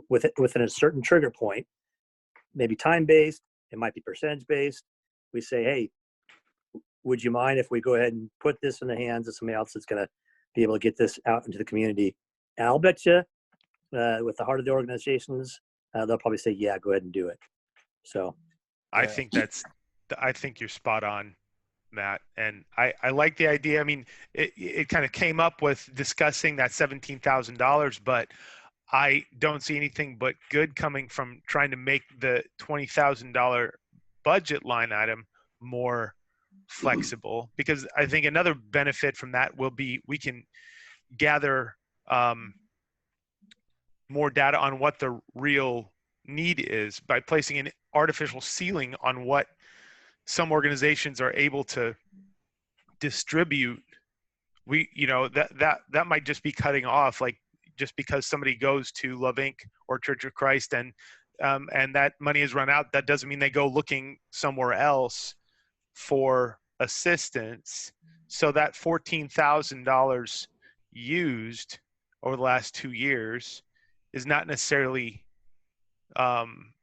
within a certain trigger point, maybe time-based, it might be percentage-based. We say, hey, would you mind if we go ahead and put this in the hands of somebody else that's going to be able to get this out into the community? And I'll bet you, with the heart of the organizations, they'll probably say, yeah, go ahead and do it. So I think you're spot on, Matt. And I like the idea. I mean, it kind of came up with discussing that $17,000, but I don't see anything but good coming from trying to make the $20,000 budget line item more flexible, because I think another benefit from that will be we can gather more data on what the real need is by placing an artificial ceiling on what some organizations are able to distribute. That might just be cutting off, like, just because somebody goes to Love Inc. or Church of Christ and that money is run out, that doesn't mean they go looking somewhere else for assistance. So that $14,000 used over the last 2 years is not necessarily, doesn't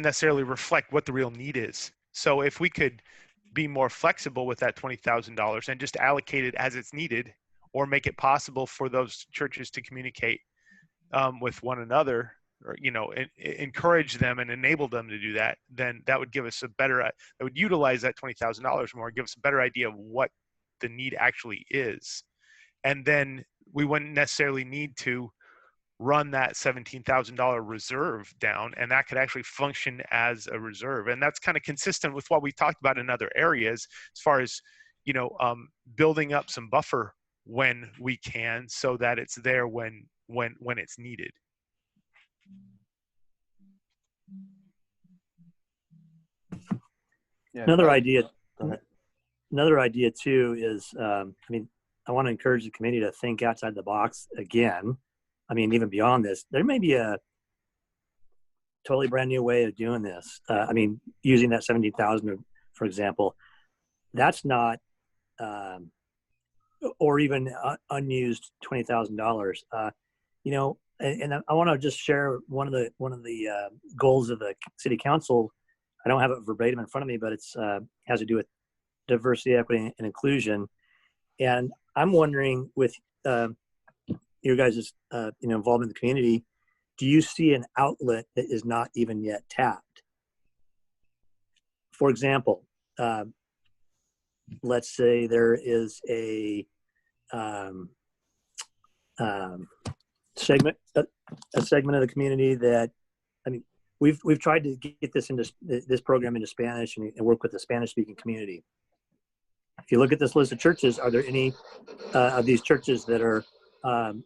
necessarily reflect what the real need is. So if we could be more flexible with that $20,000 and just allocate it as it's needed, or make it possible for those churches to communicate with one another, or encourage them and enable them to do that, then that would give us that would utilize that $20,000 more, give us a better idea of what the need actually is. And then we wouldn't necessarily need to run that $17,000 reserve down, and that could actually function as a reserve. And that's kind of consistent with what we talked about in other areas, as far as building up some buffer when we can, so that it's there when it's needed. Yeah. another idea too is, I want to encourage the committee to think outside the box again. Even beyond this, there may be a totally brand new way of doing this. Using that 17,000, for example, that's not, or even unused $20,000. And I want to just share one of the goals of the city council. I don't have it verbatim in front of me, but it's has to do with diversity, equity, and inclusion. And I'm wondering, with your guys' involvement in the community, do you see an outlet that is not even yet tapped? For example, let's say there is a segment of the community that, we've tried to get this program into Spanish and work with the Spanish-speaking community. If you look at this list of churches, are there any of these churches that are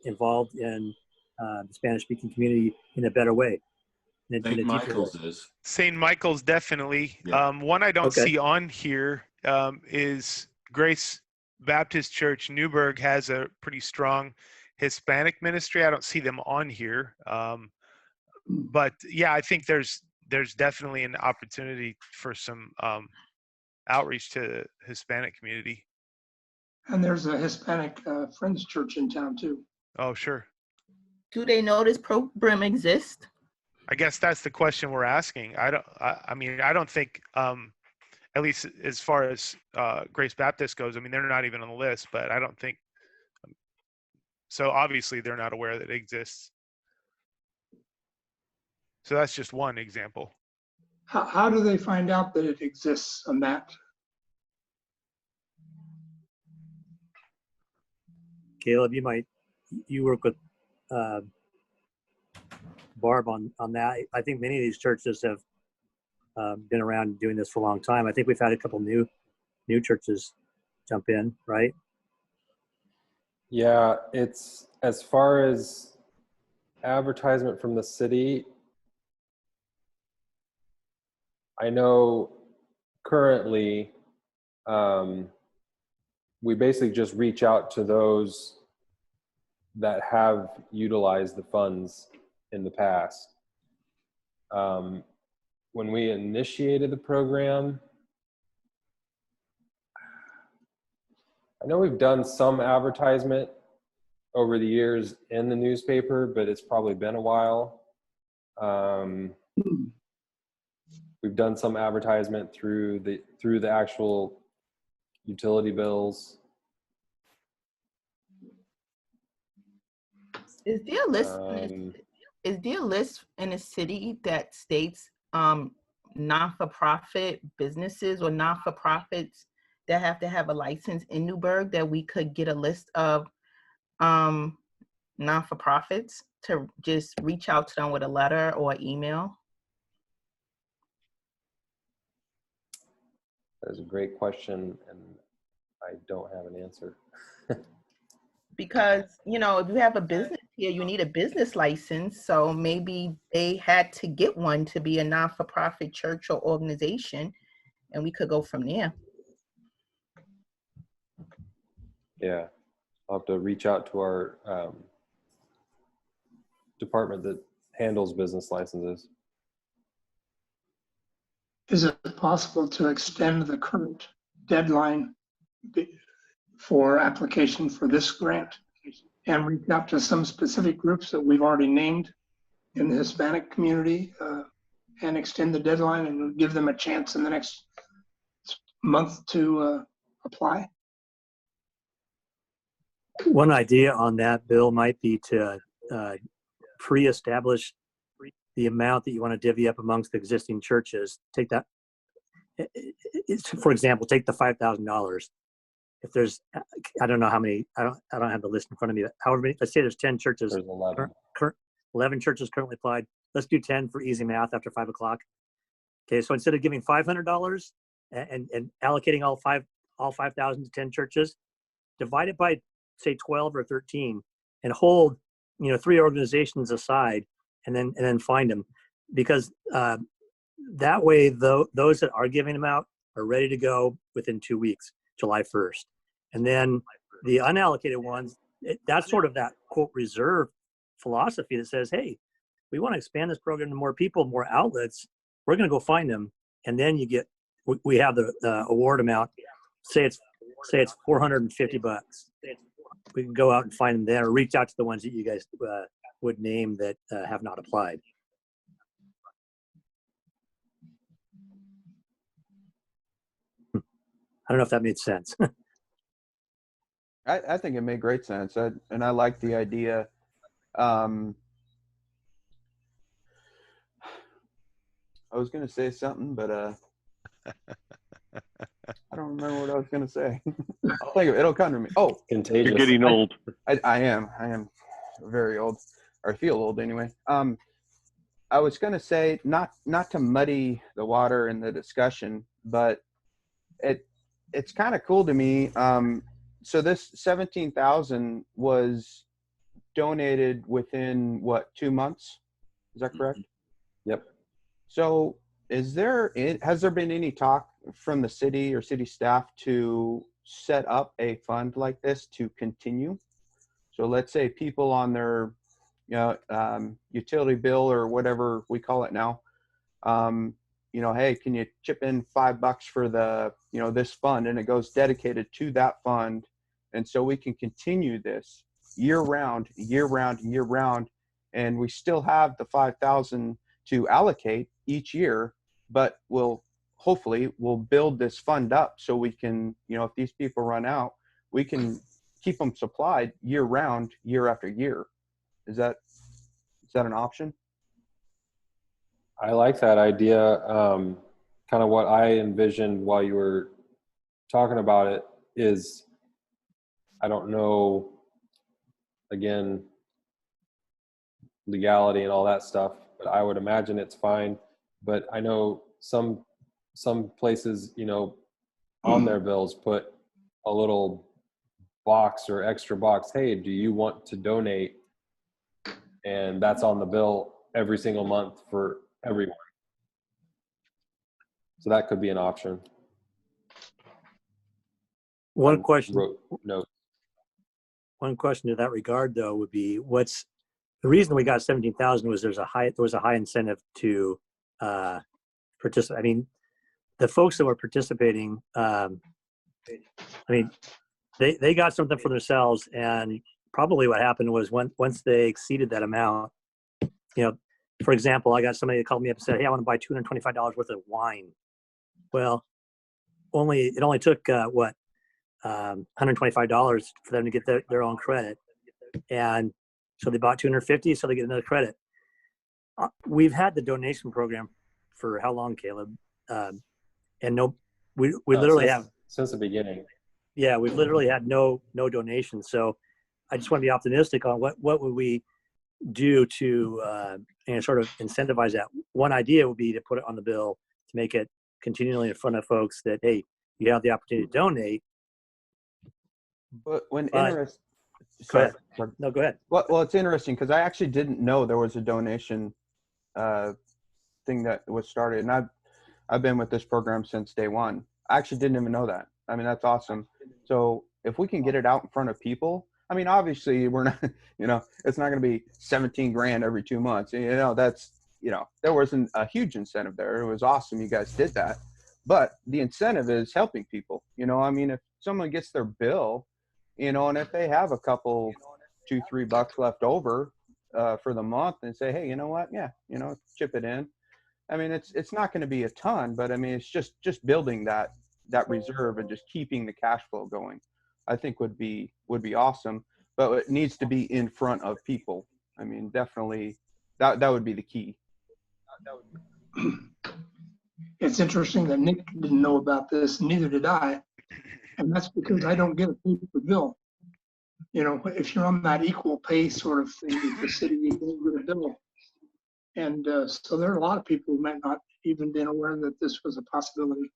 involved in the Spanish-speaking community in a better way? St. Michael's is. St. Michael's, definitely. Yeah. One I don't Okay. see on here is Grace Baptist Church. Newburgh has a pretty strong Hispanic ministry. I don't see them on here. But yeah, I think there's definitely an opportunity for some outreach to the Hispanic community. And there's a Hispanic Friends Church in town too. Oh, sure. Do they know this program exists? I guess that's the question we're asking. I don't think, at least as far as Grace Baptist goes, they're not even on the list, but I don't think, so obviously they're not aware that it exists. So that's just one example. How do they find out that it exists, Matt? Caleb, you work with Barb on that. I think many of these churches have been around doing this for a long time. I think we've had a couple new churches jump in, right? Yeah, it's as far as advertisement from the city. I know currently we basically just reach out to those that have utilized the funds in the past. When we initiated the program, I know we've done some advertisement over the years in the newspaper, but it's probably been a while. We've done some advertisement through the actual utility bills. Is there a list? Is there a list in a city that states non-for-profit businesses or non-for-profits that have to have a license in Newburgh, that we could get a list of non-for-profits to just reach out to them with a letter or email? That's a great question, and I don't have an answer. Because, you know, if you have a business here, you need a business license. So maybe they had to get one to be a non-for-profit church or organization, and we could go from there. Yeah, I'll have to reach out to our department that handles business licenses. Is it possible to extend the current deadline for application for this grant and reach out to some specific groups that we've already named in the Hispanic community and extend the deadline and give them a chance in the next month to apply? One idea on that, Bill, might be to pre-establish the amount that you want to divvy up amongst the existing churches. Take that, for example, take the $5,000. If there's, I don't know how many, I don't have the list in front of me. However many, let's say there's 10 churches. There's 11. 11 churches currently applied. Let's do 10 for easy math after 5 o'clock. Okay, so instead of giving $500 and allocating all 5,000 to 10 churches, divide it by say 12 or 13 and hold, 3 organizations aside and then find them, because that way those that are giving them out are ready to go within 2 weeks, July 1st. And then the unallocated ones, that's sort of that quote reserve philosophy that says, hey, we want to expand this program to more people, more outlets. We're going to go find them. And then we have the award amount. Say it's $450. We can go out and find them there, or reach out to the ones that you guys would name that have not applied. I don't know if that made sense. I think it made great sense. And I like the idea. I was going to say something, but I don't remember what I was going to say. I'll think of it. It'll come to me. Oh, Contagious. You're getting old. I am very old, or feel old anyway. I was going to say, not to muddy the water in the discussion, but it's kind of cool to me. So this 17,000 was donated within 2 months? Is that correct? Yep. So has there been any talk from the city or city staff to set up a fund like this to continue? So let's say people on their utility bill or whatever we call it now, hey, can you chip in $5 for the, this fund, and it goes dedicated to that fund. And so we can continue this year round, and we still have the 5,000 to allocate each year, but we'll build this fund up so we can, if these people run out, we can keep them supplied year round, year after year. Is that an option? I like that idea. Kind of what I envisioned while you were talking about it is, I don't know again, legality and all that stuff, but I would imagine it's fine. But I know some places, you know, on their bills put a little box or extra box, hey, do you want to donate? And that's on the bill every single month for everyone. So that could be an option. One question No. One question to that regard, though, would be what's the reason we got 17,000 was there was a high incentive to participate. I mean, the folks that were participating, I mean, they got something for themselves, and probably what happened was once they exceeded that amount, you know, for example, I got somebody that called me up and said, "Hey, I want to buy $225 worth of wine." Well, it only took $125 for them to get their own credit, and so they bought 250, so they get another credit. We've had the donation program for how long, Caleb? And we literally have since the beginning. Yeah, we've literally had no donations. So I just want to be optimistic on what would we do to sort of incentivize that. One idea would be to put it on the bill to make it continually in front of folks that, hey, you have the opportunity to donate. But when Go ahead. No, go ahead. Well, it's interesting because I actually didn't know there was a donation thing that was started, and I've been with this program since day one. I actually didn't even know that. I mean, that's awesome. So if we can get it out in front of people, I mean, obviously we're not, you know, it's not going to be 17 grand every 2 months. You know, that's, you know, there wasn't a huge incentive there. It was awesome. You guys did that. But the incentive is helping people. You know, I mean, if someone gets their bill, you know, and if they have a couple, $2-3 left over for the month and say, hey, you know what? Yeah, you know, chip it in. I mean, it's not going to be a ton, but I mean, it's just building that reserve and just keeping the cash flow going, I think would be awesome. But it needs to be in front of people. I mean, definitely that would be the key. It's interesting that Nick didn't know about this, neither did I. And that's because I don't get a paper bill. You know, if you're on that equal pay sort of thing with the city, you don't get a bill. And so there are a lot of people who might not even been aware that this was a possibility.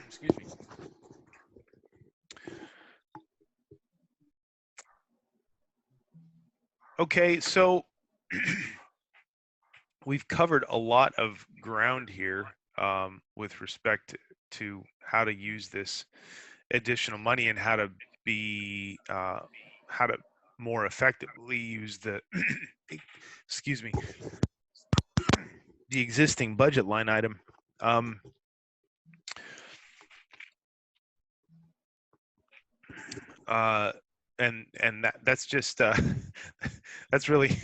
Excuse me. Okay, so we've covered a lot of ground here with respect to how to use this additional money and how to more effectively use the excuse me, the existing budget line item. And that's just that's really,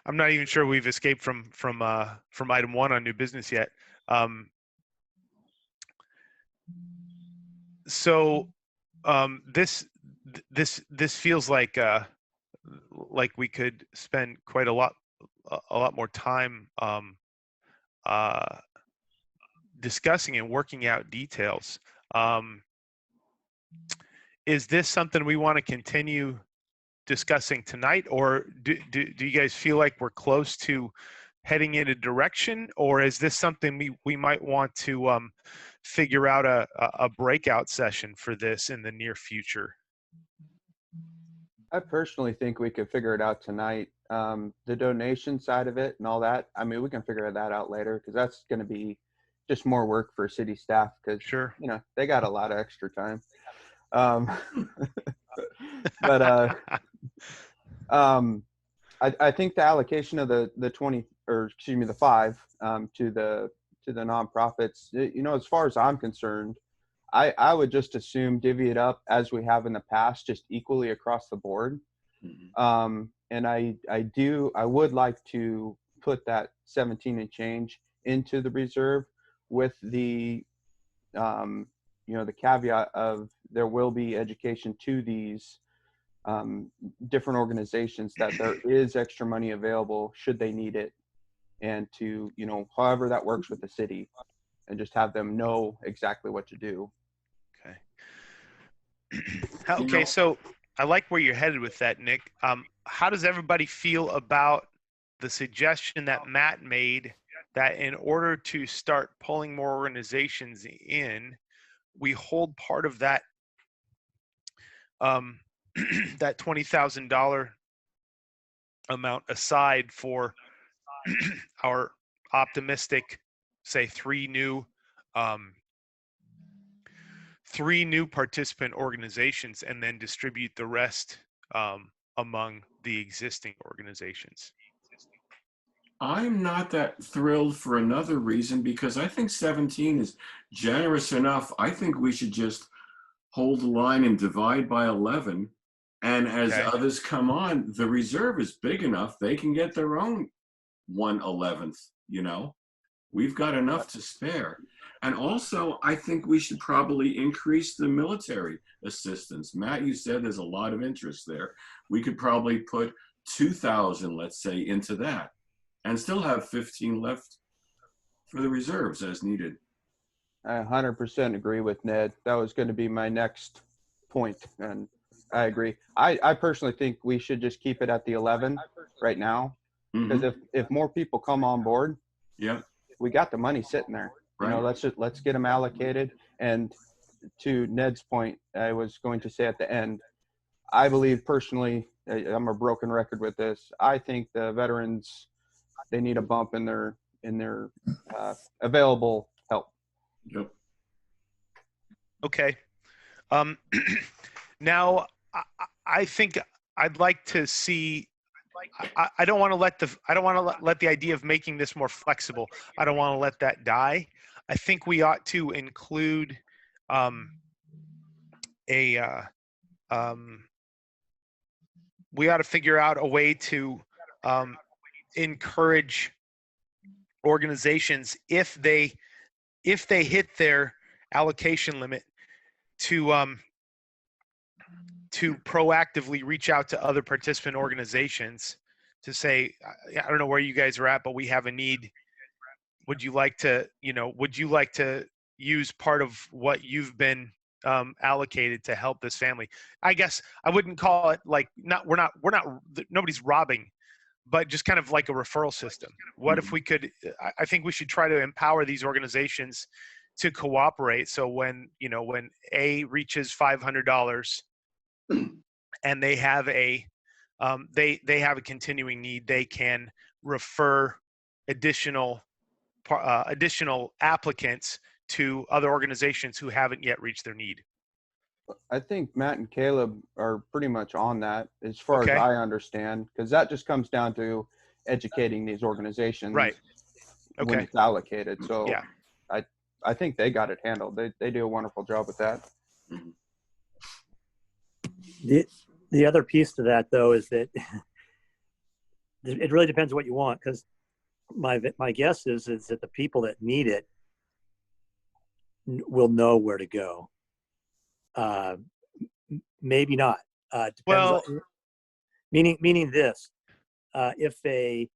I'm not even sure we've escaped from item 1 on new business yet. So this feels like we could spend quite a lot more time discussing and working out details. Is this something we want to continue discussing tonight, or do you guys feel like we're close to heading in a direction, or is this something we might want to figure out a breakout session for this in the near future? I personally think we could figure it out tonight. The donation side of it and all that, I mean, we can figure that out later because that's going to be just more work for city staff because, sure, you know, they got a lot of extra time. But I think the allocation of the 20, or excuse me, the 5 to the nonprofits, you know, as far as I'm concerned, I would just assume divvy it up as we have in the past, just equally across the board. Mm-hmm. And I would like to put that 17 and change into the reserve with the you know, the caveat of there will be education to these different organizations that there is extra money available should they need it and to, however that works with the city, and just have them know exactly what to do. Okay, so I like where you're headed with that, Nick. How does everybody feel about the suggestion that Matt made that in order to start pulling more organizations in, we hold part of that that $20,000 amount aside for our optimistic, say, three new participant organizations, and then distribute the rest among the existing organizations? I'm not that thrilled for another reason, because I think 17 is generous enough. I think we should just hold the line and divide by 11. And as Okay. others come on, the reserve is big enough. They can get their own 1/11th, We've got enough to spare. And also, I think we should probably increase the military assistance. Matt, you said there's a lot of interest there. We could probably put 2,000, let's say, into that, and still have 15 left for the reserves as needed. I 100% agree with Ned. That was going to be my next point, and I agree. I personally think we should just keep it at the 11 right now, because if more people come on board, we got the money sitting there. Right. Let's get them allocated. And to Ned's point, I was going to say at the end, I believe personally, I'm a broken record with this, I think the veterans, they need a bump in their available help. Yep. Okay. Now, I think I'd like to see. I don't want to let the idea of making this more flexible. I don't want to let that die. I think we ought to include we ought to figure out a way to encourage organizations, if they hit their allocation limit, to proactively reach out to other participant organizations to say, I don't know where you guys are at, but we have a need. Would you like to use part of what you've been allocated to help this family? I guess I wouldn't call it like, nobody's robbing, but just kind of like a referral system. What if we could, I think we should try to empower these organizations to cooperate. So when A reaches $500 and they have a continuing need, they can refer additional applicants to other organizations who haven't yet reached their need. I think Matt and Caleb are pretty much on that, as far as I understand, because that just comes down to educating these organizations, right? When it's allocated. So yeah. I think they got it handled. They do a wonderful job with that. The other piece to that, though, is that it really depends what you want, because my guess is that the people that need it will know where to go. Maybe not. Depends. Well, meaning this: if the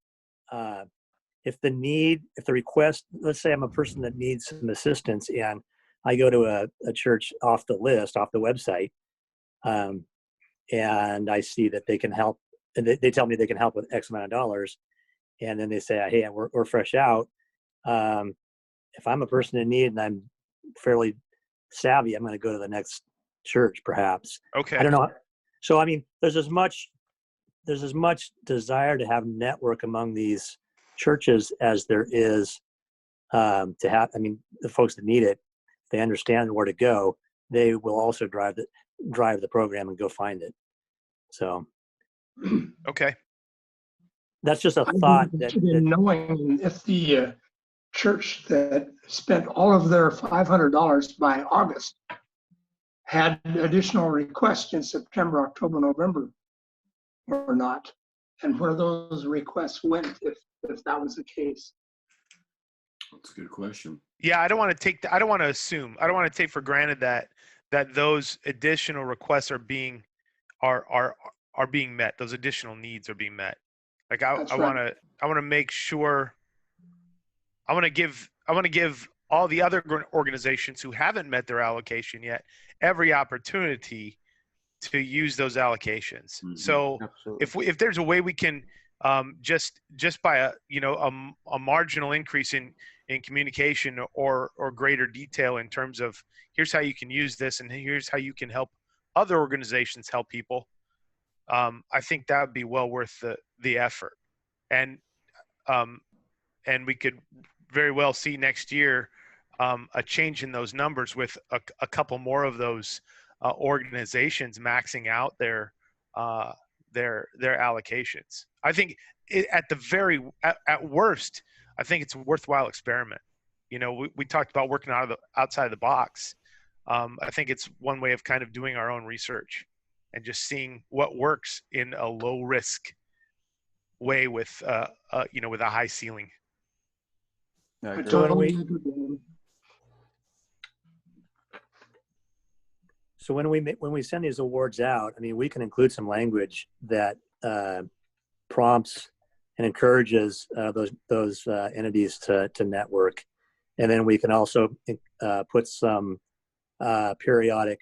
request, let's say I'm a person that needs some assistance, and I go to a church off the website, and I see that they can help, and they tell me they can help with X amount of dollars, and then they say, hey, we're fresh out. If I'm a person in need and I'm fairly savvy, I'm going to go to the next church, perhaps. Okay. I don't know. So, I mean, there's as much desire to have network among these churches as there is to have. I mean, the folks that need it, they understand where to go. They will also drive the program and go find it. So, okay. That's just a thought. Knowing if the church that spent all of their $500 by August had additional requests in September, October, November, or not, and where those requests went, if that was the case. That's a good question. Yeah, I don't want to assume. I don't want to take for granted that those additional requests are being met. Those additional needs are being met. Like I want to make sure I want to give all the other organizations who haven't met their allocation yet every opportunity to use those allocations. So Absolutely. if there's a way we can just by a marginal increase in communication or greater detail in terms of here's how you can use this and here's how you can help other organizations help people, I think that would be well worth the effort. And we could very well see next year a change in those numbers with a couple more of those organizations maxing out their allocations. I think at worst, I think it's a worthwhile experiment. We talked about working outside the box. I think it's one way of kind of doing our own research and just seeing what works in a low risk way with with a high ceiling. I I agree. totally agree. So when we send these awards out, I mean, we can include some language that prompts and encourages those entities to network, and then we can also put some periodic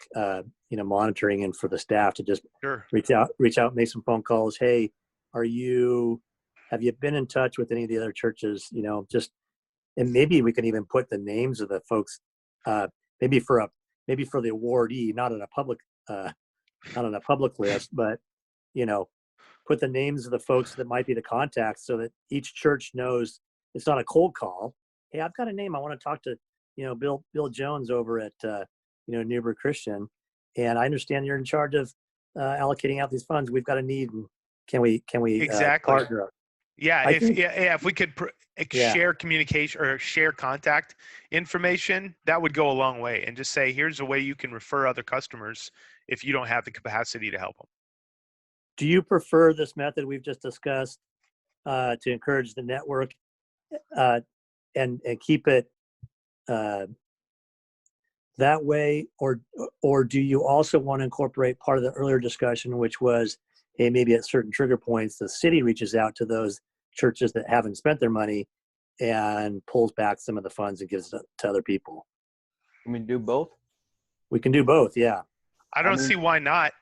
monitoring in for the staff to just Sure. reach out, make some phone calls. Hey, have you been in touch with any of the other churches? And maybe we can even put the names of the folks, maybe for the awardee, not on a public list, but put the names of the folks that might be the contacts so that each church knows it's not a cold call. Hey, I've got a name. I want to talk to, Bill Jones over at, Newburgh Christian. And I understand you're in charge of allocating out these funds. We've got a need. And can we Exactly. partner up? Yeah, if we could share communication or share contact information, that would go a long way. And just say, here's a way you can refer other customers if you don't have the capacity to help them. Do you prefer this method we've just discussed to encourage the network and keep it that way, or do you also want to incorporate part of the earlier discussion, which was, hey, maybe at certain trigger points, the city reaches out to those churches that haven't spent their money and pulls back some of the funds and gives it to other people? Can we do both? We can do both, yeah. I don't see why not.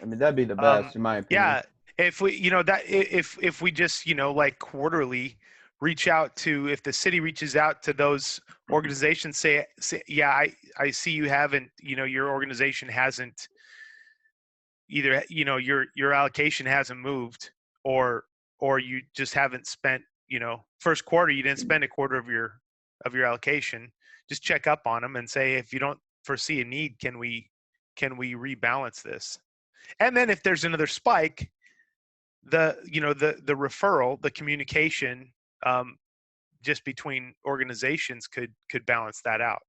I mean, that'd be the best, in my opinion. Yeah, if we, if we just, like quarterly reach out to, if the city reaches out to those organizations, say yeah, I see you haven't, your organization hasn't either, your allocation hasn't moved, or you just haven't spent, first quarter, you didn't spend a quarter of your allocation. Just check up on them and say, if you don't foresee a need, can we rebalance this? And then if there's another spike, the referral, the communication, just between organizations could balance that out.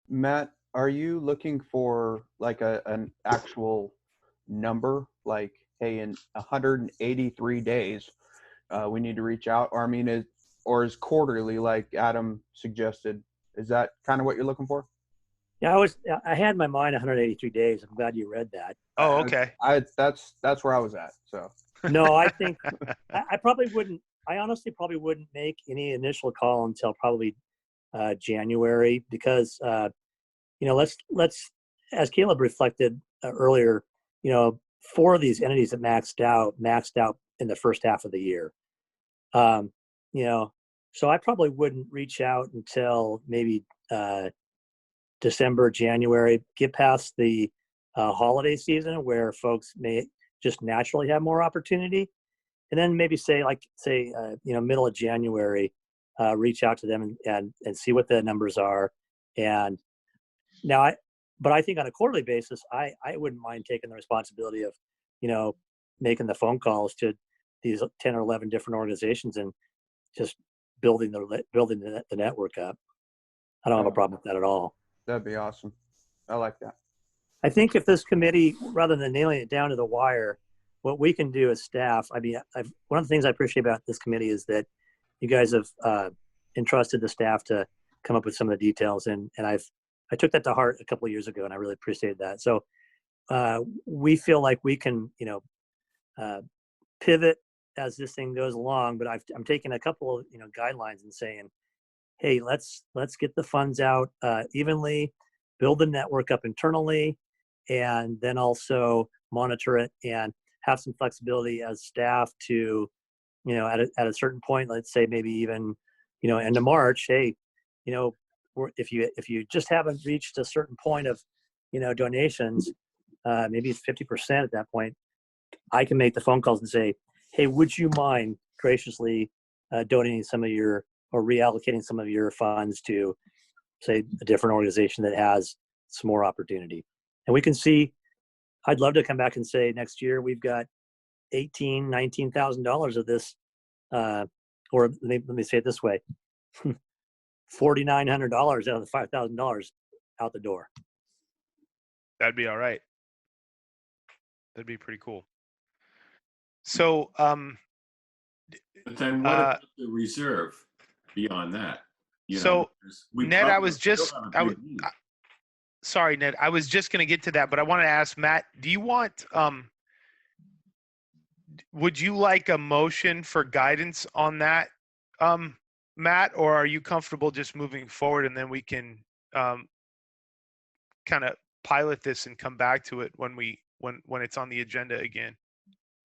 Matt, are you looking for like an actual number, like, hey, in 183 days, we need to reach out? Or, I mean, is quarterly, like Adam suggested, is that kind of what you're looking for? Yeah, I had in my mind 183 days. I'm glad you read that. Oh, okay. That's where I was at. So no, I think I probably wouldn't. I honestly probably wouldn't make any initial call until probably January, because let's as Caleb reflected earlier, 4 of these entities that maxed out in the first half of the year. So I probably wouldn't reach out until maybe December, January, get past the holiday season where folks may just naturally have more opportunity. And then maybe say middle of January, reach out to them and see what the numbers are. And now but I think on a quarterly basis, I wouldn't mind taking the responsibility of, making the phone calls to these 10 or 11 different organizations and just building the network up. I don't have a problem with that at all. that'd be awesome. I like that. I think if this committee, rather than nailing it down to the wire, what we can do as staff, I mean, one of the things I appreciate about this committee is that you guys have entrusted the staff to come up with some of the details, and I took that to heart a couple of years ago, and I really appreciate that. So we feel like we can, pivot as this thing goes along, but I'm taking a couple of, guidelines and saying, hey, let's get the funds out evenly, build the network up internally, and then also monitor it and have some flexibility as staff to, at a certain point, let's say maybe even, end of March, hey, if you just haven't reached a certain point of, donations, maybe it's 50% at that point, I can make the phone calls and say, hey, would you mind graciously donating some of your, or reallocating some of your funds to, say, a different organization that has some more opportunity. And we can see, I'd love to come back and say next year we've got $19,000 of this, or let me say it this way, $4,900 out of the $5,000 out the door. That'd be all right. That'd be pretty cool. So, but then what about the reserve beyond that? So, Ned, sorry, Ned, I was just going to get to that, but I want to ask Matt, do you want, would you like a motion for guidance on that, Matt, or are you comfortable just moving forward and then we can kind of pilot this and come back to it when it's on the agenda again?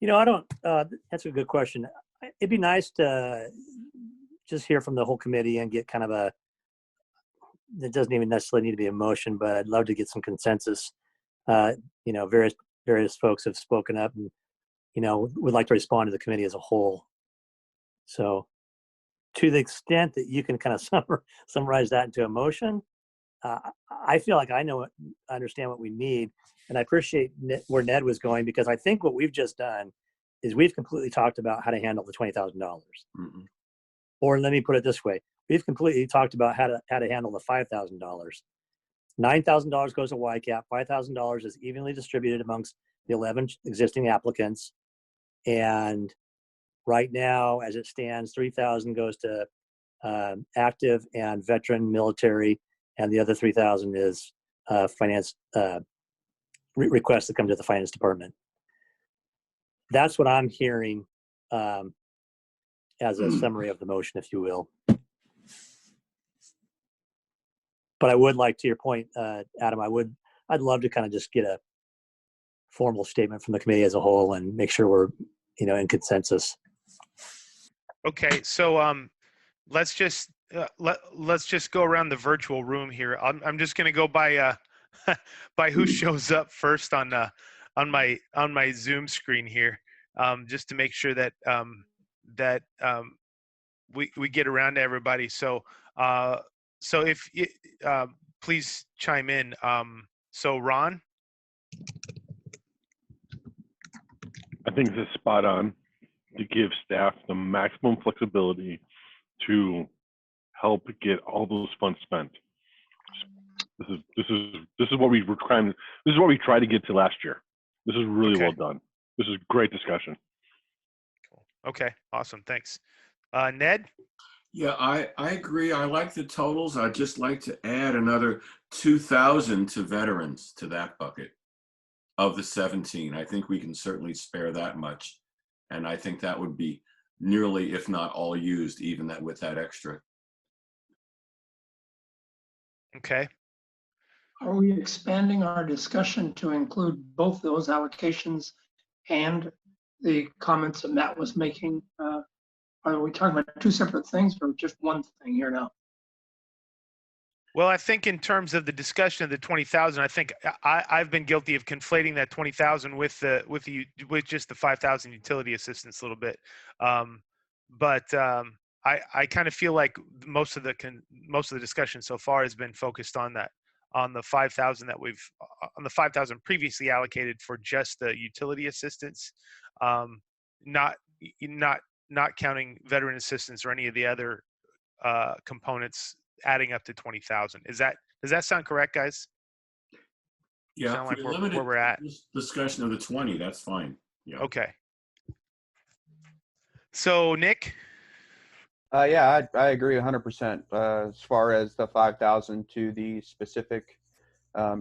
I don't, that's a good question. It'd be nice to just hear from the whole committee and get kind of it doesn't even necessarily need to be a motion, but I'd love to get some consensus. Various folks have spoken up and, would like to respond to the committee as a whole. So to the extent that you can kind of summarize that into a motion, I feel like I understand what we need. And I appreciate where Ned was going, because I think what we've just done is we've completely talked about how to handle the $20,000. Mm-hmm. Or let me put it this way. We've completely talked about how to handle the $5,000. $9,000 goes to YCAP. $5,000 is evenly distributed amongst the 11 existing applicants. And right now, as it stands, $3,000 goes to active and veteran military, and the other $3,000 is finance requests that come to the finance department. That's what I'm hearing as a summary of the motion, if you will. But I would like, to your point, Adam, I'd love to kind of just get a formal statement from the committee as a whole and make sure we're, in consensus. Okay, so let's just go around the virtual room here. I'm just going to go by by who shows up first on my Zoom screen here, just to make sure that we get around to everybody. So if please chime in. So Ron. I think this is spot on to give staff the maximum flexibility to help get all those funds spent. This is what we were trying. This is what we tried to get to last year. This is really well done. This is great discussion. Cool. Okay, awesome. Thanks, Ned. Yeah, I agree. I like the totals. I'd just like to add another 2,000 to veterans to that bucket of the 17. I think we can certainly spare that much. And I think that would be nearly, if not all used, even that with that extra. Okay. Are we expanding our discussion to include both those allocations and the comments that Matt was making? Are we talking about two separate things or just one thing here now? Well, I think in terms of the discussion of the 20,000, I think I've been guilty of conflating that 20,000 with just the 5,000 utility assistance a little bit. But I kind of feel like most of the discussion so far has been focused on the 5,000 on the 5,000 previously allocated for just the utility assistance, not counting veteran assistance or any of the other components adding up to 20,000. Does that sound correct, guys? Yeah, sound like where we're at. Discussion of the 20, that's fine. Yeah. Okay. So Nick. Yeah, I agree 100%. As far as the 5,000 to the specific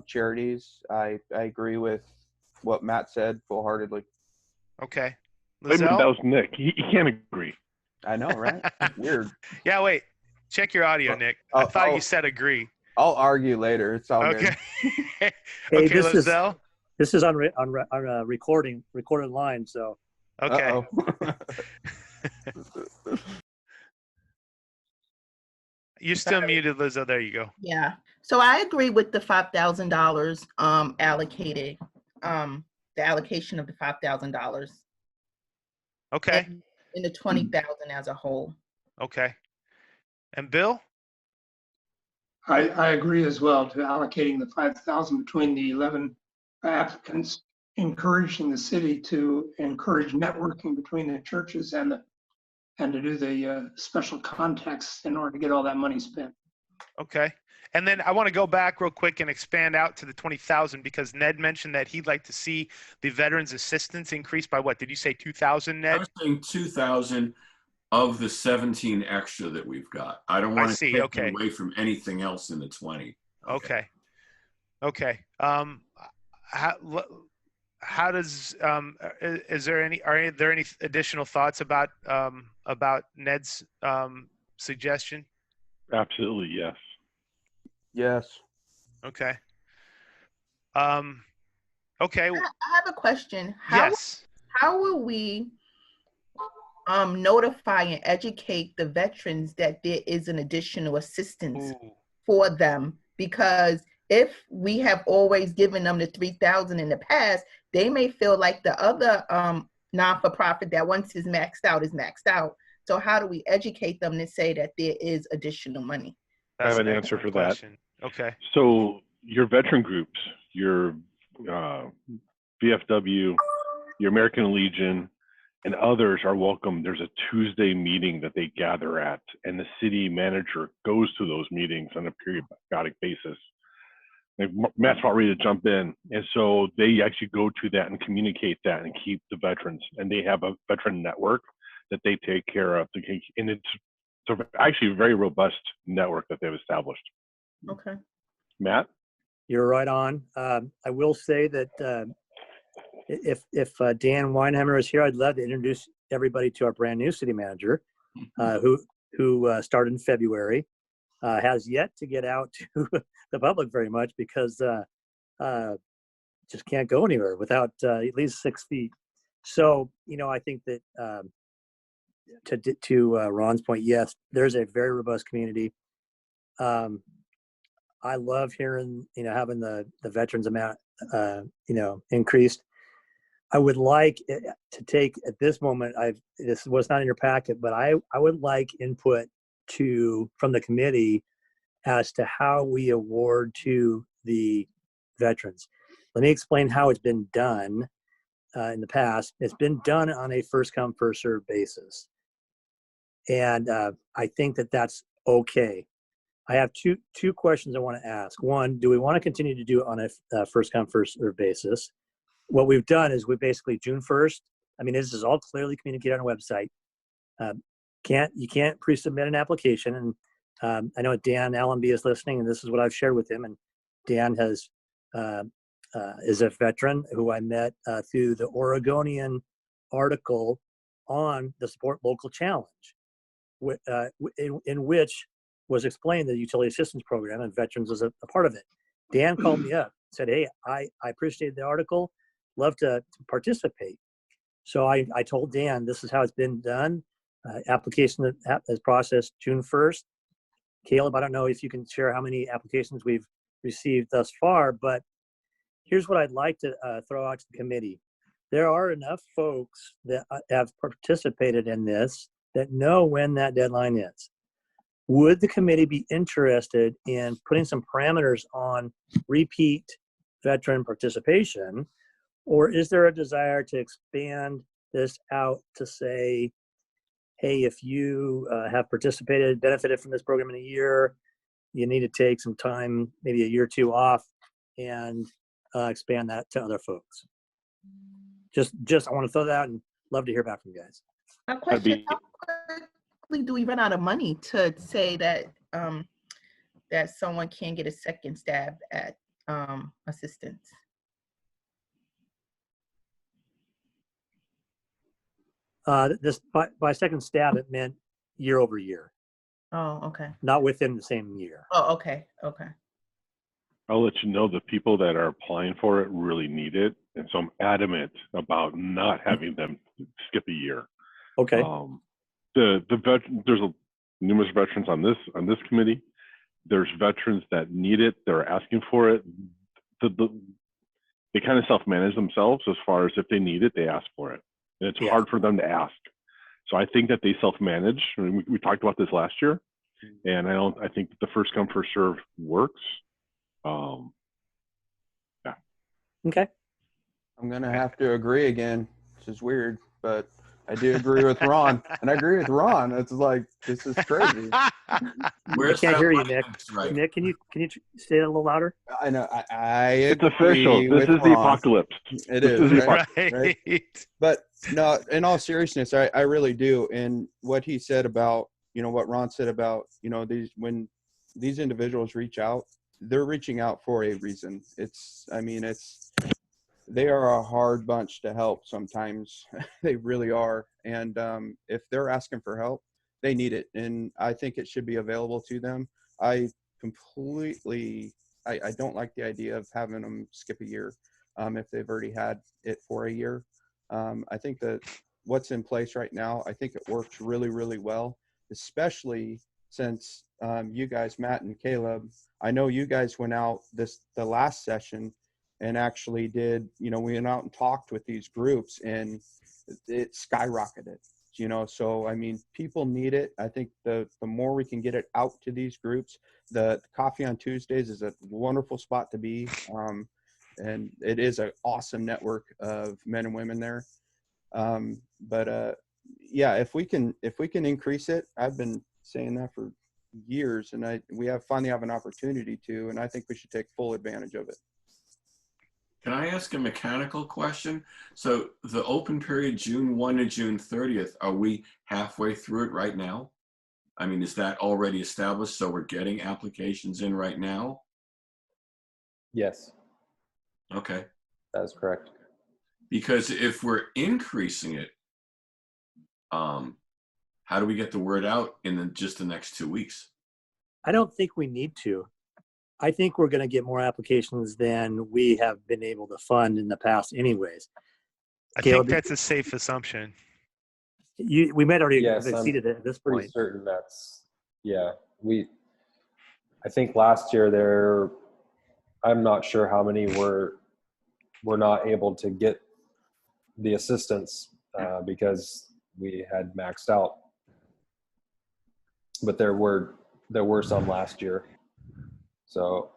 charities, I agree with what Matt said full-heartedly. Okay. Maybe that Lizelle? was Nick. He can't agree. I know, right? Weird. Yeah, wait. Check your audio, Nick. I thought you said agree. I'll argue later. It's all Okay. good. Hey, Okay, Lizelle. this is on recorded line, so Okay. Uh-oh. You're still muted, Lizelle. There you go. Yeah. So I agree with the $5,000 allocated, the allocation of the $5,000 Okay. in the 20,000 as a whole. Okay. And Bill? I agree as well to allocating the 5,000 between the 11 applicants, encouraging the city to encourage networking between the churches and to do the special contacts in order to get all that money spent. Okay. And then I want to go back real quick and expand out to the 20,000 because Ned mentioned that he'd like to see the veterans assistance increase by what? Did you say 2,000, I Ned? was saying 2,000 of the 17 extra that we've got. I don't want to see, take okay. away from anything else in the 20. Okay. How does is there any are there any additional thoughts about Ned's suggestion? Absolutely, yes. Yes. Okay. Okay. I have a question. Yes. How will we notify and educate the veterans that there is an additional assistance for them? Because if we have always given them the 3,000 in the past, they may feel like the other non-for-profit that once is maxed out. So how do we educate them to say that there is additional money? I have an answer for that. Okay. So your veteran groups, your VFW, your American Legion, and others are welcome. There's a Tuesday meeting that they gather at, and the city manager goes to those meetings on a periodic basis. Like, Matt's about ready to jump in, and so they actually go to that and communicate that and keep the veterans. And they have a veteran network that they take care of, and it's actually a very robust network that they've established. Okay. Matt? you're right on. I will say that if Dan Weinheimer is here, I'd love to introduce everybody to our brand new city manager, who started in February. Has yet to get out to the public very much because just can't go anywhere without at least 6 feet. So, I think that to Ron's point, yes, there's a very robust community. I love hearing, having the veterans amount, increased. I would like to take at this moment, this was not in your packet, but I would like input from the committee as to how we award to the veterans. Let me explain how it's been done in the past. It's been done on a first come, first served basis. And I think that that's okay. I have two questions I want to ask. One, do we want to continue to do it on a first come, first served basis? What we've done is we basically June 1st, this is all clearly communicated on our website. You can't pre-submit an application. And I know Dan Allenby is listening, and this is what I've shared with him. And Dan is a veteran who I met through the Oregonian article on the Support Local Challenge, in which was explained the utility assistance program, and veterans was a part of it. Dan called me up, said, "Hey, I appreciate the article, love to participate." So I told Dan, this is how it's been done. Application is processed June 1st. Caleb, I don't know if you can share how many applications we've received thus far, but here's what I'd like to throw out to the committee. There are enough folks that have participated in this that know when that deadline is. Would the committee be interested in putting some parameters on repeat veteran participation, or is there a desire to expand this out to say, hey, if you have participated, benefited from this program in a year, you need to take some time, maybe a year or two off, and expand that to other folks? Just I want to throw that out and love to hear back from you guys. My question, how quickly do we run out of money to say that that someone can get a second stab at assistance? This by second stab, it meant year over year, Oh, okay. not within the same year. Oh, okay. Okay. I'll let you know the people that are applying for it really need it, and so I'm adamant about not having them skip a year. Okay. There's numerous veterans on this committee. There's veterans that need it. They're asking for it. They kind of self-manage themselves as far as if they need it, they ask for it, and it's hard for them to ask. So I think that they self-manage. I mean, we talked about this last year, and I think that the first come first serve works. Yeah. Okay. I'm gonna have to agree again. This is weird, but I do agree with Ron, and I agree with Ron. It's like, this is crazy. I Where's can't that hear you, line? Nick. Right. Nick, can you say it a little louder? I know. I It's agree official. This with is the Ron. apocalypse. It This is, the right? apocalypse. Right. But no, in all seriousness, I really do. And what he said about, what Ron said about, when these individuals reach out, they're reaching out for a reason. They are a hard bunch to help sometimes. They really are. And if they're asking for help, they need it. And I think it should be available to them. I don't like the idea of having them skip a year if they've already had it for a year. I think that what's in place right now, I think it works really, really well, especially since you guys, Matt and Caleb, I know you guys went out the last session and actually did, we went out and talked with these groups, and it skyrocketed, so I mean, people need it. I think the more we can get it out to these groups, the Coffee on Tuesdays is a wonderful spot to be. And it is an awesome network of men and women there. Yeah, if we can increase it, I've been saying that for years, and we finally have an opportunity to, and I think we should take full advantage of it. Can I ask a mechanical question? So the open period, June 1 to June 30th, are we halfway through it right now? I mean, is that already established? So we're getting applications in right now? Yes, Okay. that is correct. Because if we're increasing it, how do we get the word out in just the next 2 weeks? I don't think we need to. I think we're going to get more applications than we have been able to fund in the past anyways. I Caleb, think that's a safe assumption. we might already have Yes, exceeded it at this Pretty point. certain I think last year I'm not sure how many were not able to get the assistance because we had maxed out. But there were some last year. So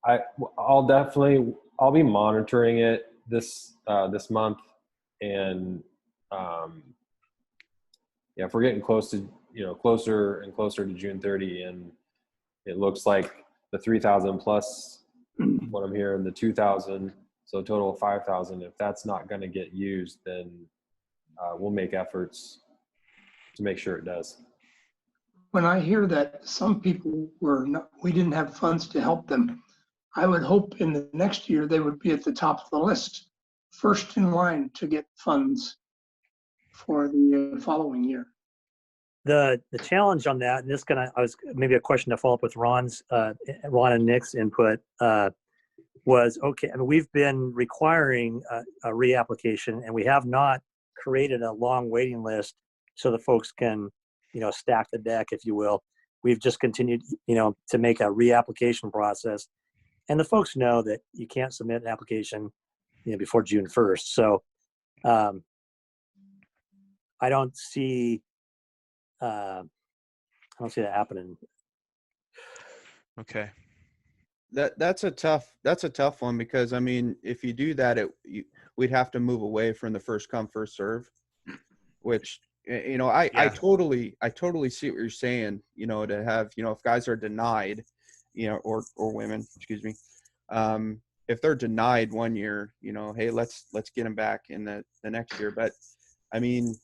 I'll be monitoring it this month, and if we're getting closer and closer to June 30, and it looks like the 3,000 plus what I'm hearing, the 2,000, so a total of 5,000. If that's not going to get used, then we'll make efforts to make sure it does. When I hear that some people we didn't have funds to help them, I would hope in the next year they would be at the top of the list, first in line to get funds for the following year. The challenge on that, and I was maybe a question to follow up with Ron and Nick's input, was, okay, I mean, we've been requiring a reapplication, and we have not created a long waiting list so the folks can, stack the deck, if you will. We've just continued, to make a reapplication process. And the folks know that you can't submit an application, before June 1st. So I don't see that happening. Okay. That's a tough one, because I mean, if you do that, we'd have to move away from the first come first serve, which I totally see what you're saying. To have if guys are denied, or women, excuse me, if they're denied 1 year, hey, let's get them back in the next year. But I mean,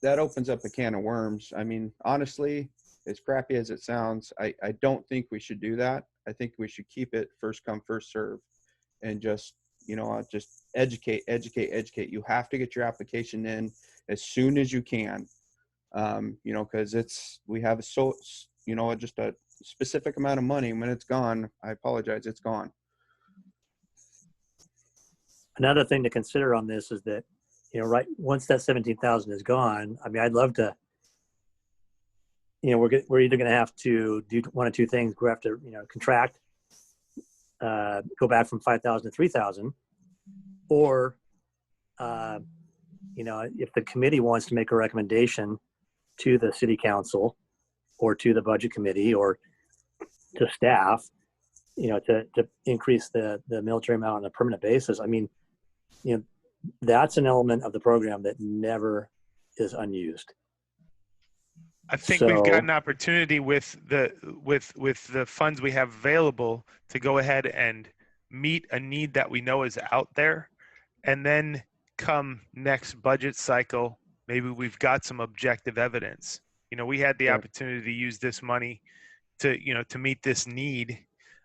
that opens up a can of worms. I mean, honestly, as crappy as it sounds, I don't think we should do that. I think we should keep it first come, first serve, and just educate. You have to get your application in. as soon as you can. You know, because we have just a specific amount of money. When it's gone, I apologize, it's gone. Another thing to consider on this is that, right, once that 17,000 is gone, I mean, I'd love to, we're either going to have to do one of two things. We have to, contract, go back from 5,000 to 3,000, or, if the committee wants to make a recommendation to the city council or to the budget committee or to staff, to increase the military amount on a permanent basis. I mean, that's an element of the program that never is unused. I think we've got an opportunity with the funds we have available to go ahead and meet a need that we know is out there, and then come next budget cycle, maybe we've got some objective evidence. We had the opportunity to use this money to meet this need.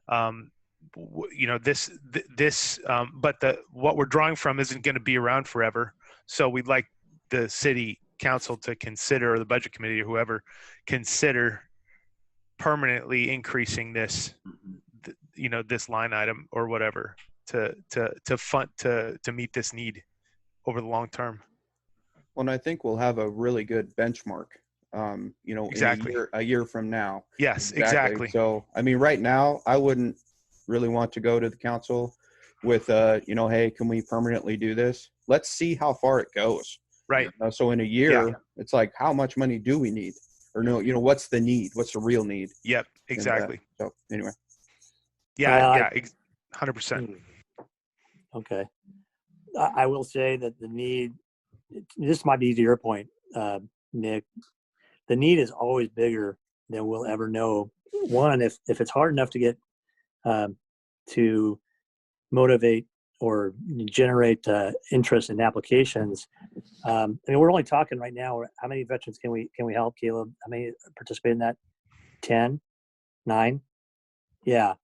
But what we're drawing from isn't going to be around forever. So we'd like the city council to consider, or the budget committee or whoever, consider permanently increasing this, this line item or whatever to fund, to meet this need over the long term. Well, and I think we'll have a really good benchmark, Exactly. in a year from now. Yes, exactly. So, I mean, right now, I wouldn't really want to go to the council with, hey, can we permanently do this? Let's see how far it goes. Right. So in a year, it's like, how much money do we need? Or no, what's the need? What's the real need? Yep, exactly. So anyway. Yeah, 100%. Okay. I will say that the need, this might be to your point, Nick, the need is always bigger than we'll ever know. One, if it's hard enough to get to motivate or generate interest in applications. I mean, we're only talking right now, how many veterans can we help, Caleb? How many participate in that? 10? 9? Yeah.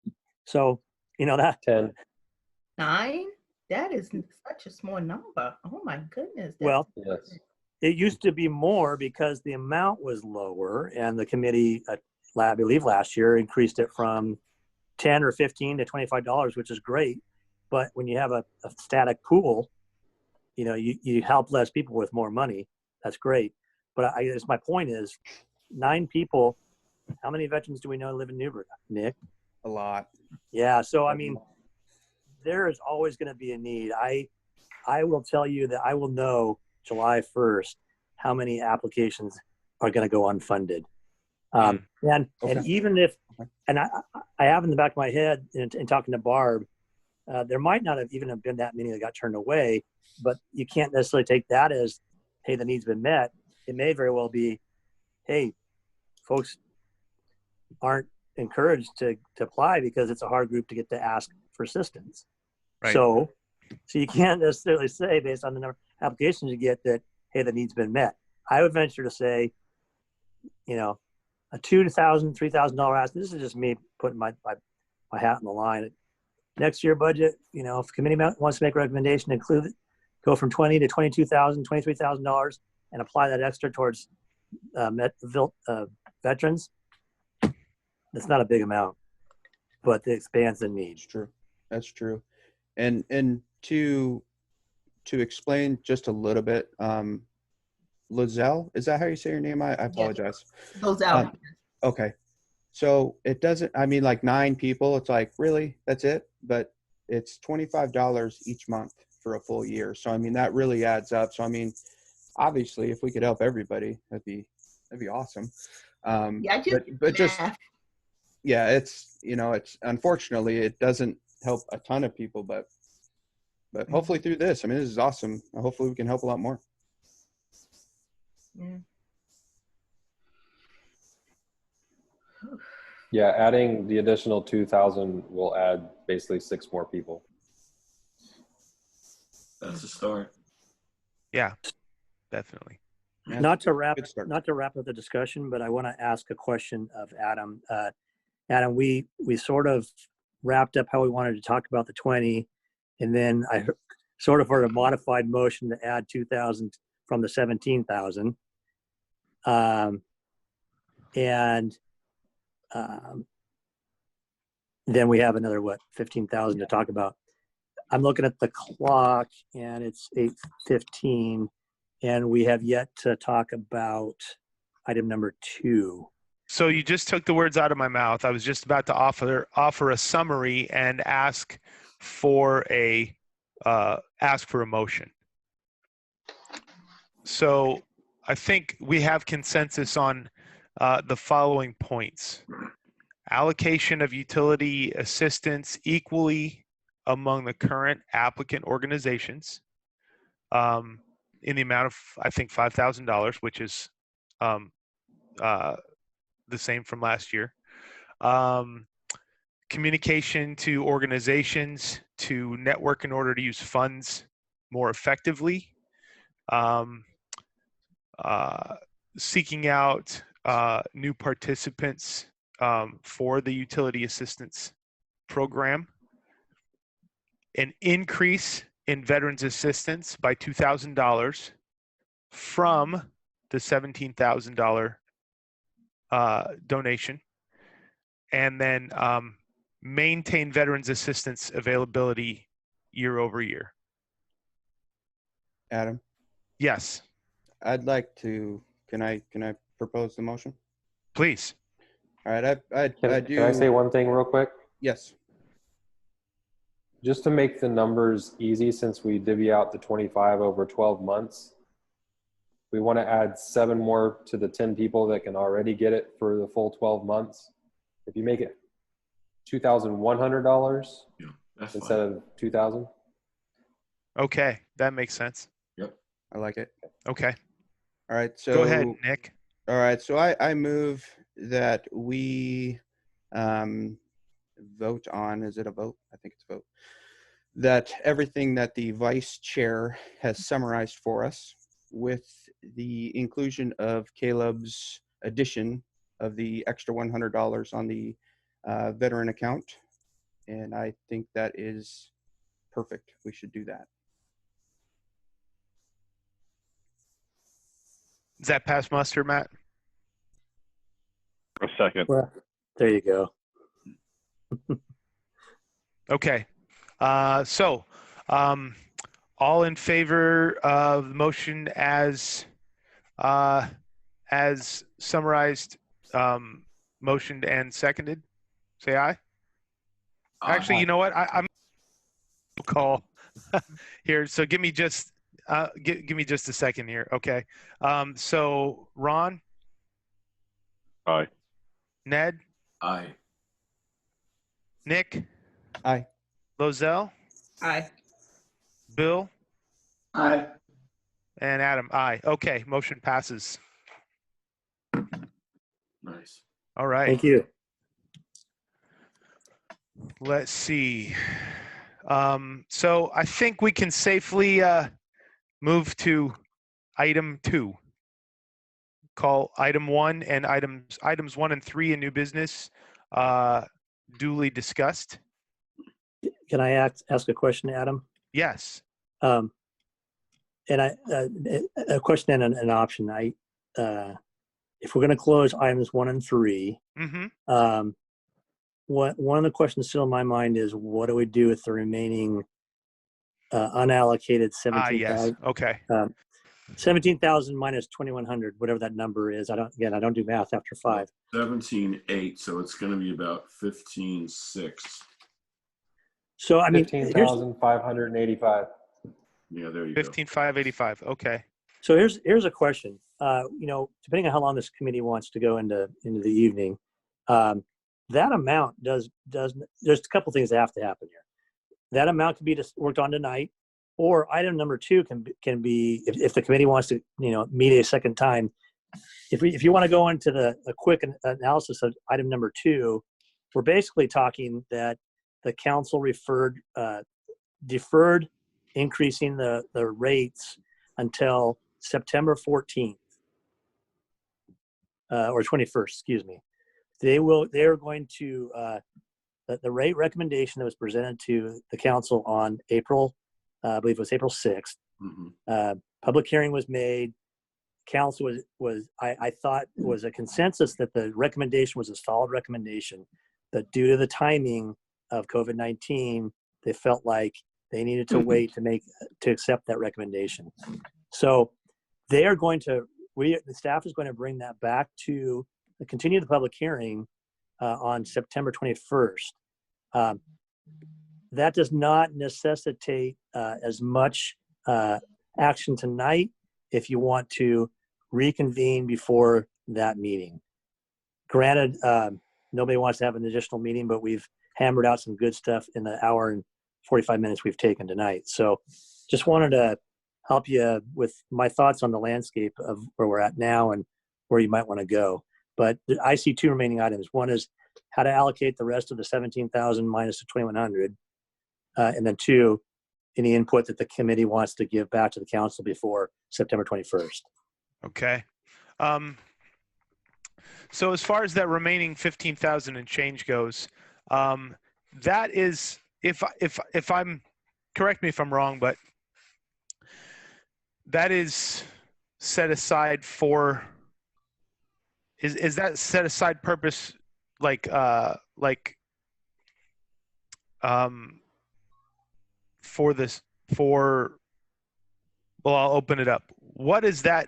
So, that 10. 9? That is such a small number. Oh my goodness. Well, Yes. it used to be more because the amount was lower, and the committee, I believe last year, increased it from 10 or 15 to $25, which is great. But when you have a static pool, you help less people with more money. That's great. But I guess my point is, 9 people, how many veterans do we know live in Newburgh, Nick? A lot. Yeah. So, I mean, there is always going to be a need. I will tell you that I will know July 1st how many applications are going to go unfunded. And even if, and I have in the back of my head in talking to Barb, there might not have even been that many that got turned away, but you can't necessarily take that as, hey, the need's been met. It may very well be, hey, folks aren't encouraged to apply because it's a hard group to get to ask for assistance. Right. So you can't necessarily say based on the number of applications you get that, hey, the need's been met. I would venture to say, a $2,000, $3,000 ask. This is just me putting my hat on the line. Next year budget, if the committee wants to make a recommendation, include it, go from $20,000 to $22,000, $23,000, and apply that extra towards veterans. That's not a big amount, but it expands the need. That's true. And to explain just a little bit, Lozelle, is that how you say your name? I apologize. Lozelle. Okay. So it doesn't, I mean, like 9 people, it's like, really, that's it? But it's $25 each month for a full year. So, I mean, that really adds up. So, I mean, obviously, if we could help everybody, that'd be awesome. It's unfortunately, it doesn't help a ton of people, but hopefully through this, I mean, this is awesome. Hopefully we can help a lot more. Yeah, adding the additional 2,000 will add basically 6 more people. That's a start. Yeah, definitely. Yeah, Not to wrap up the discussion, but I want to ask a question of Adam. Adam, we sort of wrapped up how we wanted to talk about the 20, and then I sort of heard a modified motion to add 2,000 from the 17,000. And then we have another, 15,000 to talk about. I'm looking at the clock and it's 8:15 and we have yet to talk about item number 2. So you just took the words out of my mouth. I was just about to offer a summary and ask for a motion. So I think we have consensus on the following points. Allocation of utility assistance equally among the current applicant organizations in the amount of, I think, $5,000, which is the same from last year. Communication to organizations to network in order to use funds more effectively. Seeking out new participants for the utility assistance program. An increase in veterans assistance by $2,000 from the $17,000 donation, and then maintain veterans assistance availability year over year. Adam, Yes, I'd like to, can I propose the motion? please. All right, I do. Can I say one thing real quick? Yes. Just to make the numbers easy, since we divvy out the 25 over 12 months, we want to add 7 more to the 10 people that can already get it for the full 12 months. If you make it $2,100 Yeah, that's instead fine. of 2,000. Okay, that makes sense. Yep. I like it. Okay, All right, so. go ahead, Nick. All right, so I move that we vote on, is it a vote? I think it's a vote. That everything that the vice chair has summarized for us, with the inclusion of Caleb's addition of the extra $100 on the veteran account. And I think that is perfect. We should do that. Does that pass muster, Matt? A second. Well, there you go. Okay. So all in favor of the motion as summarized, motioned and seconded, say aye. Actually, you know what? I'm call here. So give me just give me just a second here. Okay. So Ron, Aye. Ned, Aye. Nick, Aye. Lozelle, Aye. Bill, Aye. and Adam. Aye. Okay. Motion passes. Nice. All right. Thank you. Let's see. So I think we can safely move to item 2. Call item 1 and items 1 and 3 in new business duly discussed. Can I ask a question, Adam? Yes. And a question and an option. If we're going to close items 1 and 3, Mm-hmm. one of the questions still in my mind is, what do we do with the remaining unallocated 17,000? Yes. Okay. 17,000 minus 2,100, whatever that number is. I don't do math after 5. 17.8, so it's going to be about 15.6. So I mean, 15,585. Yeah, there you go. 15,585. Okay. So here's a question. Depending on how long this committee wants to go into the evening, that amount does there's a couple things that have to happen here. That amount can be just worked on tonight, or item number 2 can be, if the committee wants to meet a second time. If you want to go into a quick analysis of item number 2, we're basically talking that the council deferred increasing the rates until September 14th or 21st, excuse me. They are going to the rate recommendation that was presented to the council on April, I believe it was April 6th. Mm-hmm. Public hearing was made. Council I thought was a consensus that the recommendation was a solid recommendation, but due to the timing of COVID-19, they felt like they needed to wait to accept that recommendation. So they are going to, the staff is going to bring that back to continue the public hearing on September 21st. That does not necessitate as much action tonight if you want to reconvene before that meeting. Granted, nobody wants to have an additional meeting, but we've hammered out some good stuff in the hour and 45 minutes we've taken tonight. So just wanted to help you with my thoughts on the landscape of where we're at now and where you might want to go. But I see two remaining items. One is how to allocate the rest of the 17,000 minus the 2,100. And then two, any input that the committee wants to give back to the council before September 21st. Okay. So as far as that remaining 15,000 and change goes, that is, if I'm, correct me if I'm wrong, but that is set aside for, is that set aside purpose for this, well, I'll open it up. What is that?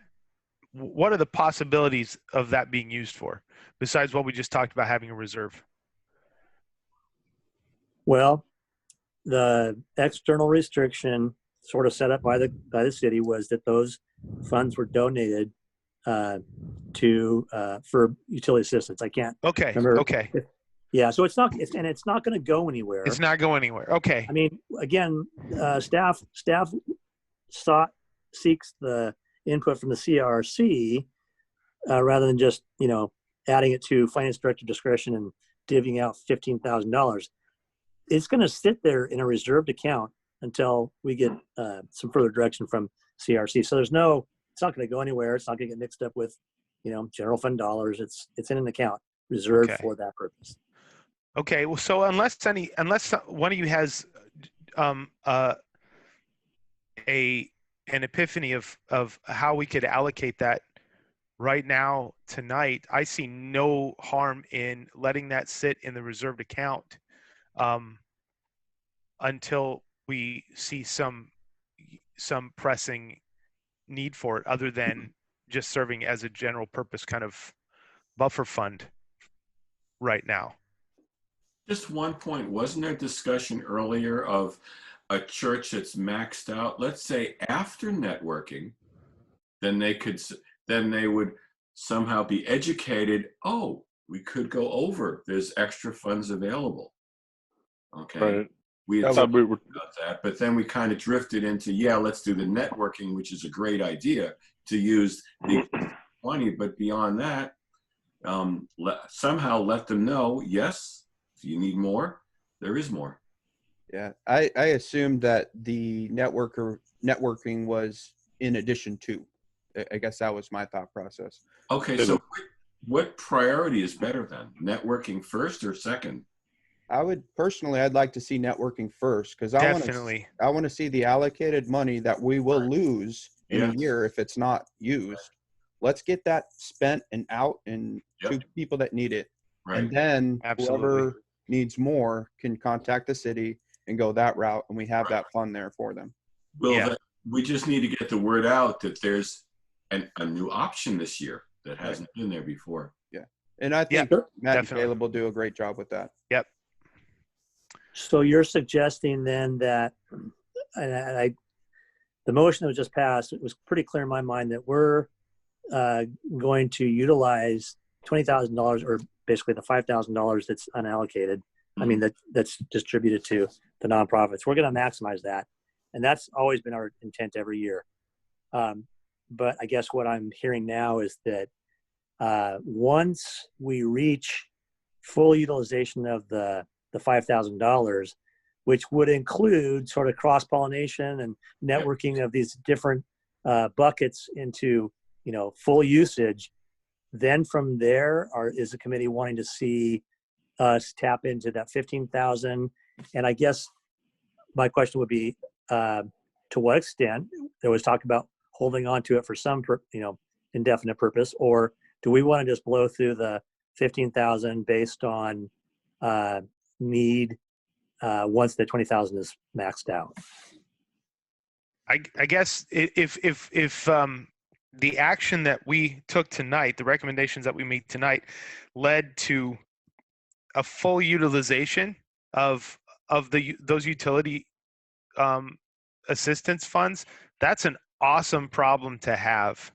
What are the possibilities of that being used for, besides what we just talked about having a reserve? Well, the external restriction sort of set up by the city was that those funds were donated for utility assistance. I can't remember. Okay. Yeah, so it's not going to go anywhere. It's not going anywhere. Okay. I mean, again, staff seeks the input from the CRC rather than just adding it to finance director discretion and divvying out $15,000. It's going to sit there in a reserved account until we get some further direction from CRC. So it's not going to go anywhere. It's not going to get mixed up with general fund dollars. It's in an account reserved for that purpose. Okay. Well, so unless one of you has an epiphany of how we could allocate that right now tonight, I see no harm in letting that sit in the reserved account until we see some pressing need for it, other than just serving as a general purpose kind of buffer fund right now. Just one point, wasn't there discussion earlier of a church that's maxed out, let's say after networking, then they would somehow be educated, oh, we could go over, there's extra funds available. Okay. Right. We had talked about that, but then we kind of drifted into, let's do the networking, which is a great idea to use the money, but beyond that, somehow let them know, yes, if you need more, there is more. Yeah, I assumed that the networking was in addition to. I guess that was my thought process. Okay, so what priority is better then? Networking first or second? I'd like to see networking first, because I want to see the allocated money that we will lose in a year if it's not used. Let's get that spent and out and to people that need it. Right. And then whoever needs more can contact the city and go that route, and we have that fund there for them. Well, we just need to get the word out that there's a new option this year that hasn't been there before. Yeah, and I think Matt and Caleb will do a great job with that. Yep. So you're suggesting then that, the motion that was just passed, it was pretty clear in my mind that we're going to utilize $20,000, or basically the $5,000 that's unallocated. I mean, that's distributed to the nonprofits. We're going to maximize that. And that's always been our intent every year. But I guess what I'm hearing now is that once we reach full utilization of the $5,000, which would include sort of cross-pollination and networking of these different buckets into, full usage, then from there is the committee wanting to see us tap into that 15,000. And I guess my question would be, to what extent? There was talk about holding on to it for some, indefinite purpose, or do we want to just blow through the 15,000 based on need once the 20,000 is maxed out? I guess if the action that we took tonight, the recommendations that we made tonight, led to a full utilization of those utility assistance funds, that's an awesome problem to have.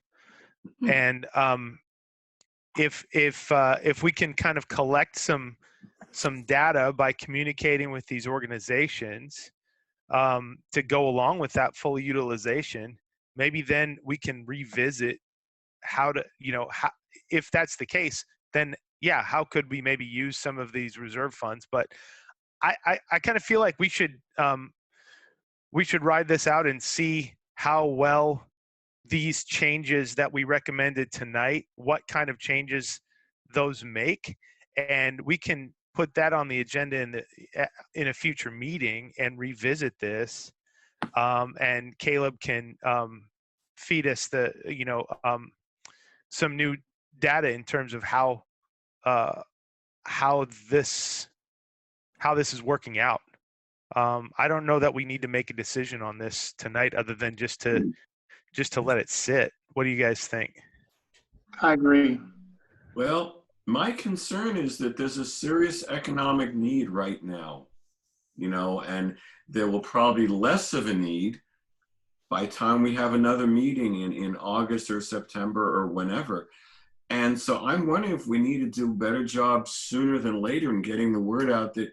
And if we can kind of collect some data by communicating with these organizations to go along with that full utilization, maybe then we can revisit how to, if that's the case, then yeah, how could we maybe use some of these reserve funds? But I kind of feel like we should ride this out and see how well these changes that we recommended tonight, what kind of changes those make, and we can put that on the agenda in a future meeting and revisit this. And Caleb can feed us some new data in terms of how this is working out. I don't know that we need to make a decision on this tonight, other than just to let it sit. What do you guys think? I agree. Well, my concern is that there's a serious economic need right now, and there will probably less of a need by the time we have another meeting in August or September or whenever. And so I'm wondering if we need to do a better job sooner than later in getting the word out that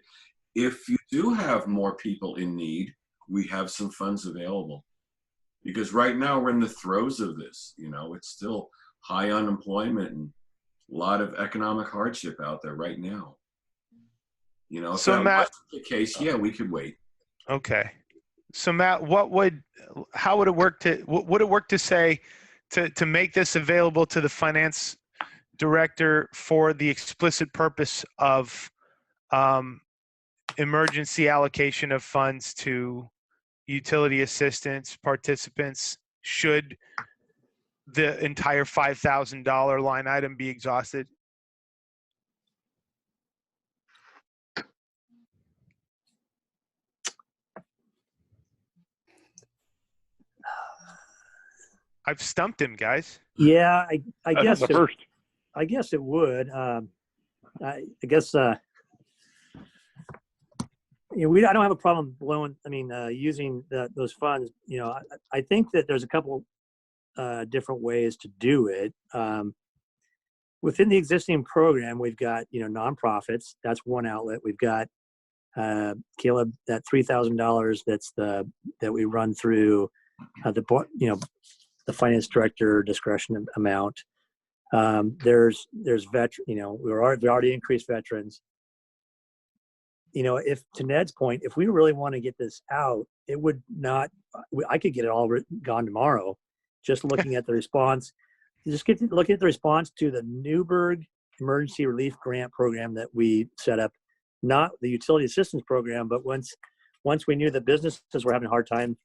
if you do have more people in need, we have some funds available. Because right now we're in the throes of this, it's still high unemployment and a lot of economic hardship out there right now. If So that Matt, wasn't the case, yeah, we could wait. Okay. So Matt, how would it work to say to make this available to the finance director for the explicit purpose of emergency allocation of funds to utility assistance participants should the entire $5,000 line item be exhausted? I've stumped him, guys. Yeah, I That's guess the first. I guess it would. I guess I don't have a problem using those funds. I think that there's a couple different ways to do it. Within the existing program, we've got nonprofits. That's one outlet. We've got Caleb, that $3,000. That we run through the finance director discretion amount. There's veteran. We already increased veterans. If, to Ned's point, if we really want to get this out, it would not. I could get it all gone tomorrow. Just looking at the response, looking at the response to the Newburgh Emergency Relief Grant Program that we set up, not the utility assistance program, but once we knew the businesses were having a hard time,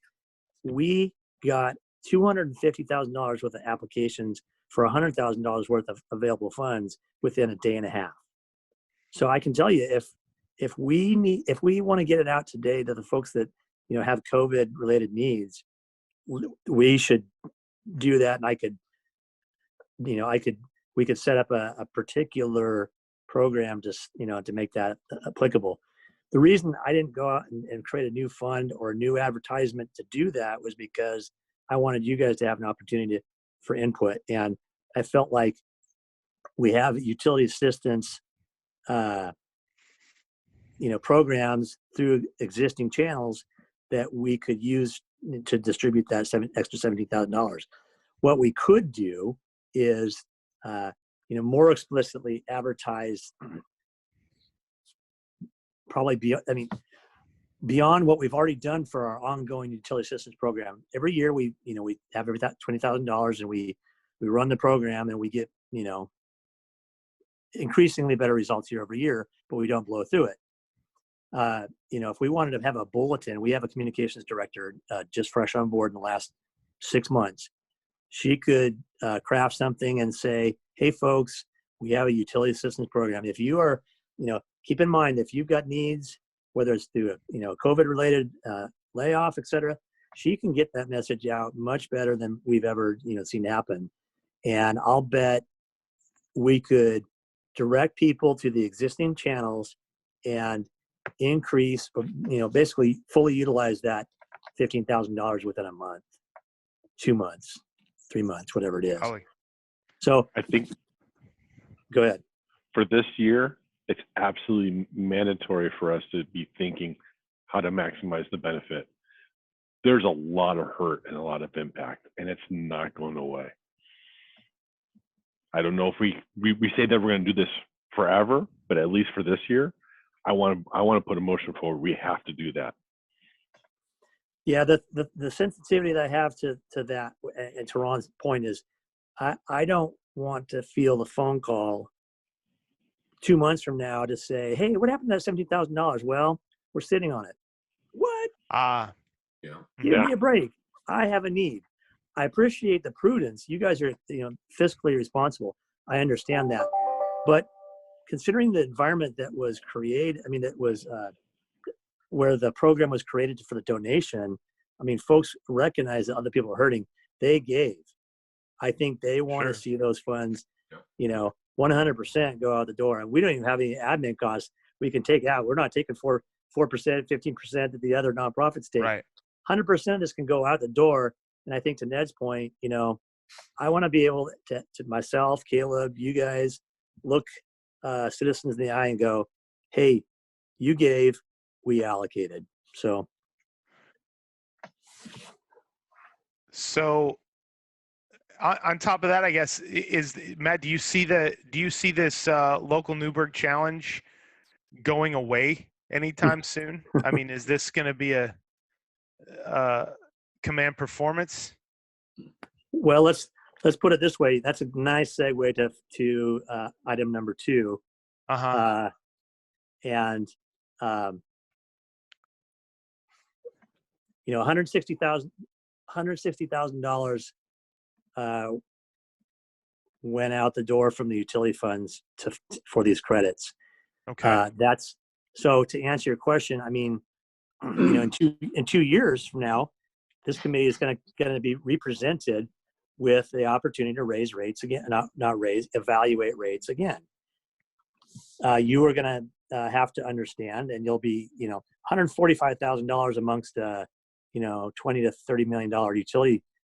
we got $250,000 worth of applications for $100,000 worth of available funds within a day and a half. So I can tell you, if we want to get it out today to the folks that have COVID related needs, we should do that. And we could set up a particular program to make that applicable. The reason I didn't go out and create a new fund or a new advertisement to do that was because I wanted you guys to have an opportunity for input. And I felt like we have utility assistance, programs through existing channels that we could use to distribute that extra $17,000. What we could do is, more explicitly advertise, probably beyond what we've already done for our ongoing utility assistance program. Every year we have $20,000 and we run the program and we get, increasingly better results year over year, but we don't blow through it. If we wanted to have a bulletin, we have a communications director just fresh on board in the last 6 months. she could craft something and say, hey folks, we have a utility assistance program. If you are, keep in mind, if you've got needs, whether it's through COVID related layoff, et cetera, she can get that message out much better than we've ever seen happen. And I'll bet we could direct people to the existing channels and increase, basically fully utilize that $15,000 within a month, 2 months, 3 months, whatever it is. So I think go ahead. for this year, it's absolutely mandatory for us to be thinking how to maximize the benefit. There's a lot of hurt and a lot of impact, and it's not going away. I don't know if we say that we're going to do this forever, but at least for this year, I want to put a motion forward. We have to do that. Yeah, the sensitivity that I have to that, and to Ron's point, is I don't want to feel the phone call 2 months from now to say, hey, what happened to that $17,000? Well, we're sitting on it. What? Yeah. Give me a break. I have a need. I appreciate the prudence. You guys are, fiscally responsible. I understand that. But considering the environment that was created, that was where the program was created for the donation, folks recognize that other people are hurting. They gave. I think they want to see those funds, 100% go out the door. And we don't even have any admin costs we can take out. We're not taking 4%, 15% that the other nonprofits take. Right. 100% of this can go out the door. And I think to Ned's point, I want to be able to myself, Caleb, you guys, look citizens in the eye and go, hey, you gave, we allocated. So on top of that, I guess, is Matt, do you see this local Newburgh challenge going away anytime soon? Is this going to be a command performance? Well, let's put it this way. That's a nice segue to item number 2. And $160,000 went out the door from the utility funds for these credits. Okay. So to answer your question, in 2 years from now, this committee is going to be represented with the opportunity to raise rates again, evaluate rates again. You are going to have to understand, and you'll be, $145,000 amongst $20 to $30 million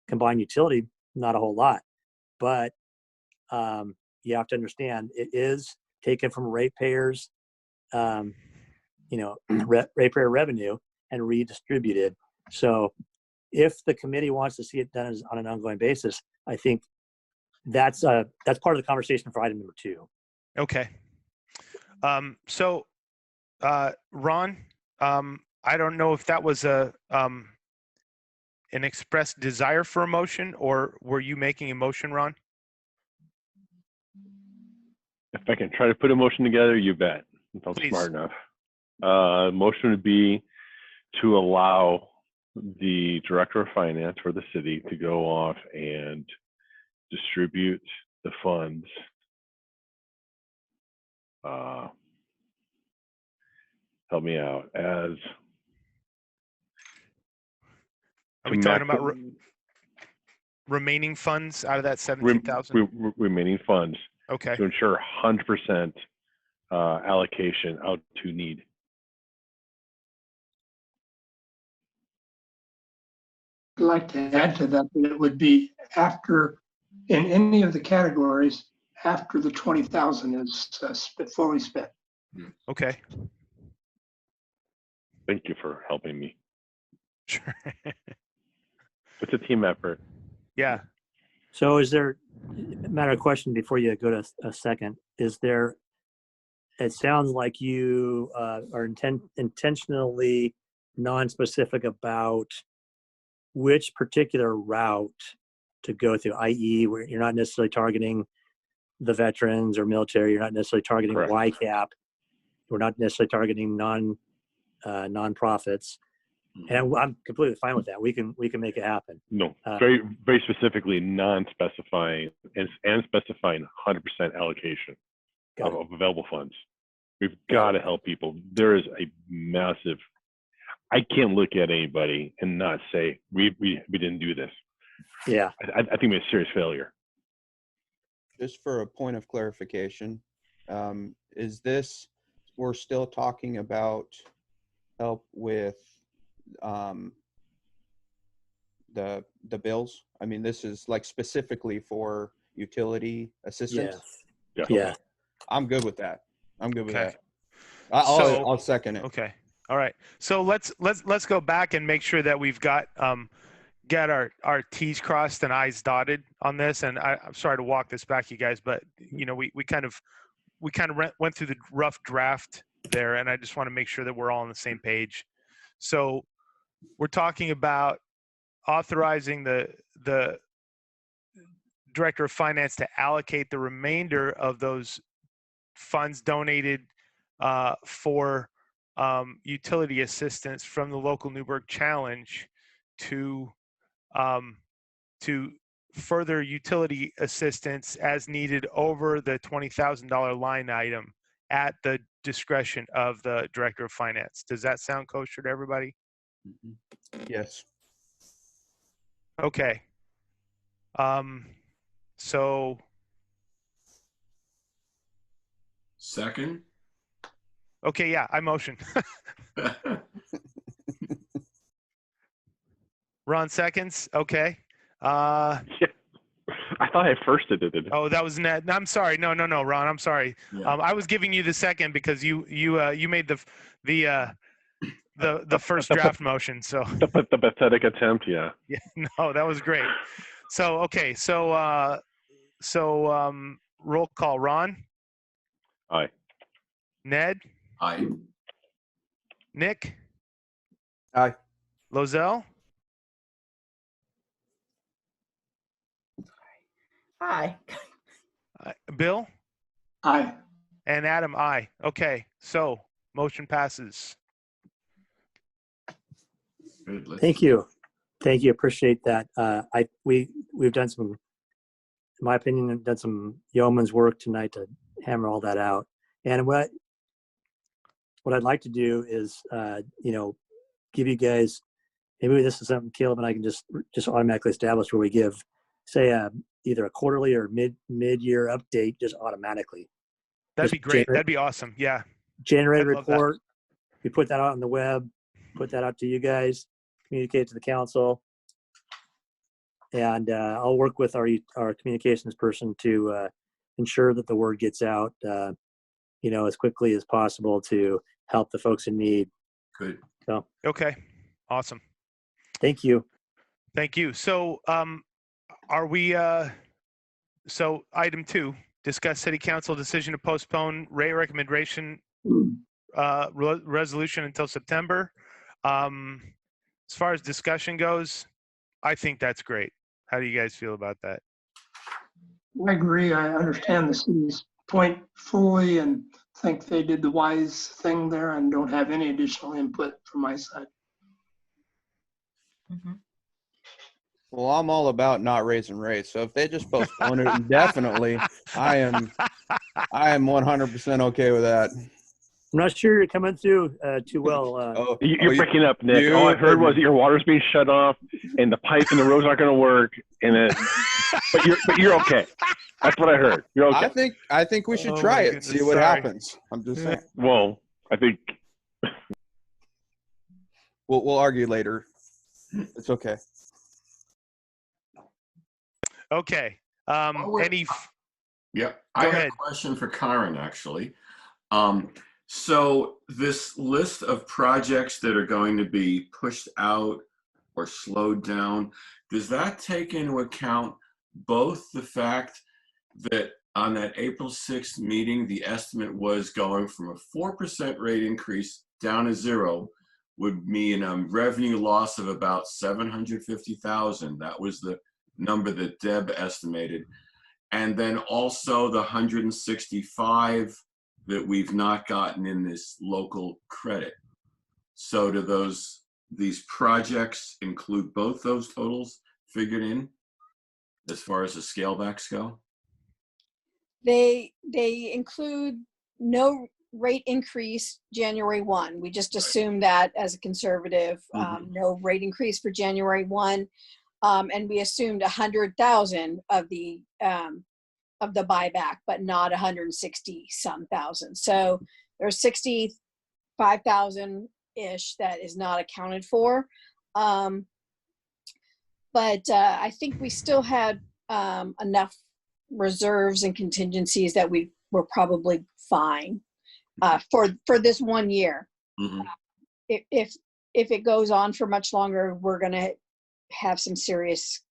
combined utility, not a whole lot, but you have to understand it is taken from ratepayers, ratepayer revenue and redistributed. So if the committee wants to see it done on an ongoing basis, I think that's part of the conversation for item number 2. Okay. Ron, I don't know if that was an expressed desire for a motion, or were you making a motion, Ron? If I can try to put a motion together, you bet. If I'm smart enough. Motion would be to allow the director of finance for the city to go off and distribute the funds help me out. Are we talking about remaining funds out of that 17,000? Remaining funds. Okay. To ensure 100% allocation out to need. I'd like to add to that it would be after, in any of the categories, after the 20,000 is fully spent. Okay. Thank you for helping me. Sure. It's a team effort. Yeah. So is there, matter of question before you go to a second, is there, it sounds like you are intentionally non-specific about which particular route to go through, i.e. where you're not necessarily targeting the veterans or military, you're not necessarily targeting YCAP, we're not necessarily targeting non-profits. And I'm completely fine with that. We can make it happen. No, Uh, very specifically non-specifying and specifying 100% allocation Got of available funds. We've Got got to help people. There is a massive. I can't look at anybody and not say we didn't do this. Yeah. I think we had a serious failure. Just for a point of clarification, is this, we're still talking about help with the bills? I mean, this is like specifically for utility assistance? Yes. Yeah. Yeah. I'm good with that. I'm good with Okay. that. I'll second it. Okay. All right. So let's go back and make sure that we've got our T's crossed and I's dotted on this. And I'm sorry to walk this back, you guys, but you know, we kind of went through the rough draft there, and I just want to make sure that we're all on the same page. So we're talking about authorizing the director of finance to allocate the remainder of those funds donated for utility assistance from the local Newburgh Challenge to further utility assistance as needed over the $20,000 line item at the discretion of the director of finance. Does that sound kosher to everybody? Yes. Okay. So Second. okay, yeah, I motion. Ron seconds. Okay. Yeah. I thought I firsted it. Oh, that was Ned. I'm sorry. No, Ron. I'm sorry. Yeah. I was giving you the second because you made the first draft motion. So The pathetic attempt. Yeah. yeah, no, that was great. So okay, so roll call. Ron, Aye. Ned, Aye. Nick, Aye. Lozelle, Hi. Bill, Aye. and Adam. Aye. Okay, so motion passes. Good. Thank you. Appreciate that. We've done some, in my opinion, done some yeoman's work tonight to hammer all that out. And what I'd like to do is, give you guys, maybe this is something Caleb and I can just automatically establish where we give, say, either a quarterly or mid-year update just automatically. That'd Just be great. That'd be awesome. Yeah. Generate a I'd love that. report. We put that out on the web, put that out to you guys, communicate to the council. And I'll work with our communications person to ensure that the word gets out, as quickly as possible to help the folks in need. Good. So, Okay. Awesome. thank you. Thank you. So, are we? So, item 2: discuss city council decision to postpone rate recommendation resolution until September. As far as discussion goes, I think that's great. How do you guys feel about that? I agree. I understand the city's point fully and think they did the wise thing there and don't have any additional input from my side. Mhm. Well, I'm all about not raising rates. So if they just postpone it indefinitely, I am 100% okay with that. I'm not sure you're coming through too well. You're breaking up, Nick. All I heard was your water's being shut off, and the pipe and the roads aren't going to work. But you're okay. That's what I heard. You're okay. I think we should Oh try my it. goodness, See what sorry. happens. I'm just saying. Well, I think We'll argue later. It's okay. Okay. wait. Yeah, I Go have ahead. a question for Karen, actually. So this list of projects that are going to be pushed out or slowed down, does that take into account both the fact that on that April 6th meeting, the estimate was going from a 4% rate increase down to 0 would mean a revenue loss of about $750,000. That was the number that Deb estimated. And then also the 165 that we've not gotten in this local credit. So do those these projects include both those totals figured in as far as the scale backs go? They include no rate increase January 1. We just assume that as a conservative, no rate increase for January 1. And we assumed 100,000 of the buyback, but not 160 some thousand. So there's 65,000 ish that is not accounted for. But I think we still had enough reserves and contingencies that we were probably fine for this 1 year. If it goes on for much longer, we're going to have some serious,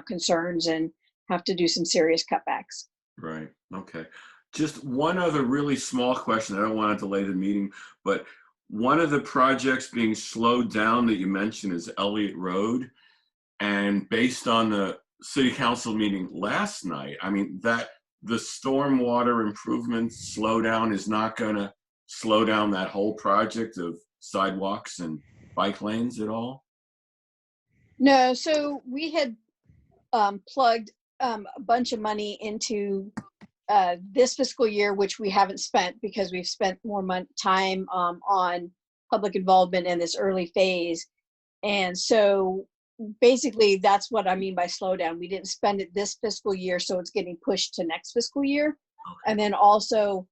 concerns and have to do some serious cutbacks. Right. Okay. Just one other really small question. I don't want to delay the meeting, but one of the projects being slowed down that you mentioned is Elliott Road. And based on the city council meeting last night, I mean, that the stormwater improvements slowdown is not going to slow down that whole project of sidewalks and bike lanes at all? No, so we had plugged a bunch of money into this fiscal year, which we haven't spent because we've spent more time on public involvement in this early phase. And so basically that's what I mean by slowdown. We didn't spend it this fiscal year, so it's getting pushed to next fiscal year. Okay. And then also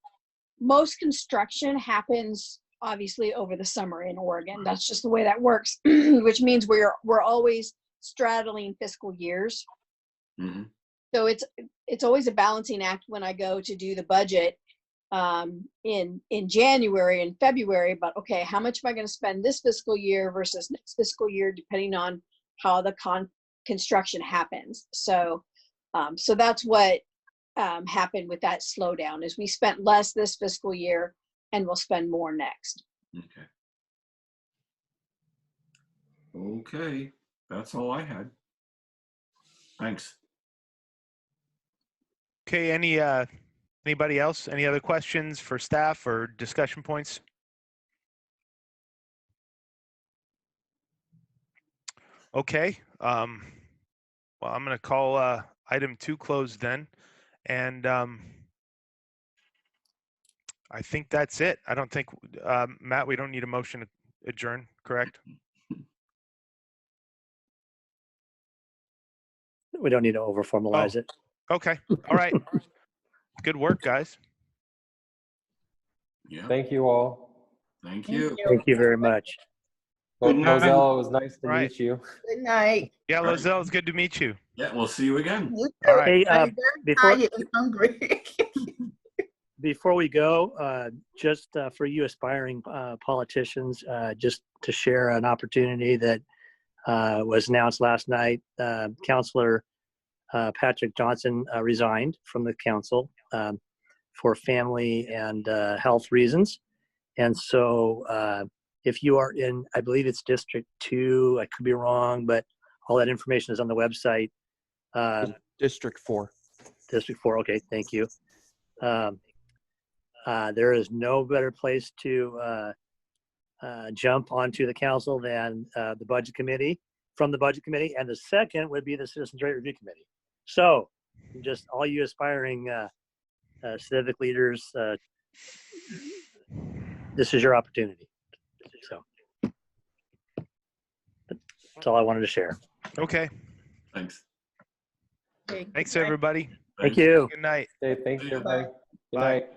most construction happens obviously over the summer in Oregon. That's just the way that works, which means we're always straddling fiscal years. So it's always a balancing act when I go to do the budget in January and February. But okay, how much am I going to spend this fiscal year versus next fiscal year, depending on how the construction happens. So so that's what happened with that slowdown, is we spent less this fiscal year and we'll spend more next. Okay. That's all I had. Thanks. Okay, anybody else? Any other questions for staff or discussion points? Okay, well, I'm going to call item 2 closed then. And I think that's it. I don't think, Matt, we don't need a motion to adjourn, correct? We don't need to over-formalize it. Okay, all right. Good work, guys. Yeah. Thank you all. Thank you. Thank you very much. Good night. Moselle, it was nice to Right. meet you. Good night. Yeah, Right. Lozelle, it's good to meet you. Yeah, we'll see you again. You All too. right. Hey, I'm very tired and hungry. before we go, just for you aspiring politicians, just to share an opportunity that was announced last night. Councilor Patrick Johnson resigned from the council for family and health reasons. And so if you are in, I believe it's District 2, I could be wrong, but all that information is on the website. District 4. District 4, okay, thank you. There is no better place to jump onto the council than the budget committee, from the budget committee, and the second would be the Citizens Rate Review Committee. So just all you aspiring civic leaders, this is your opportunity. So that's all I wanted to share. Okay. Thanks. Thanks, everybody. Thank you. Good night. Okay, thank you, everybody. Good Bye. night.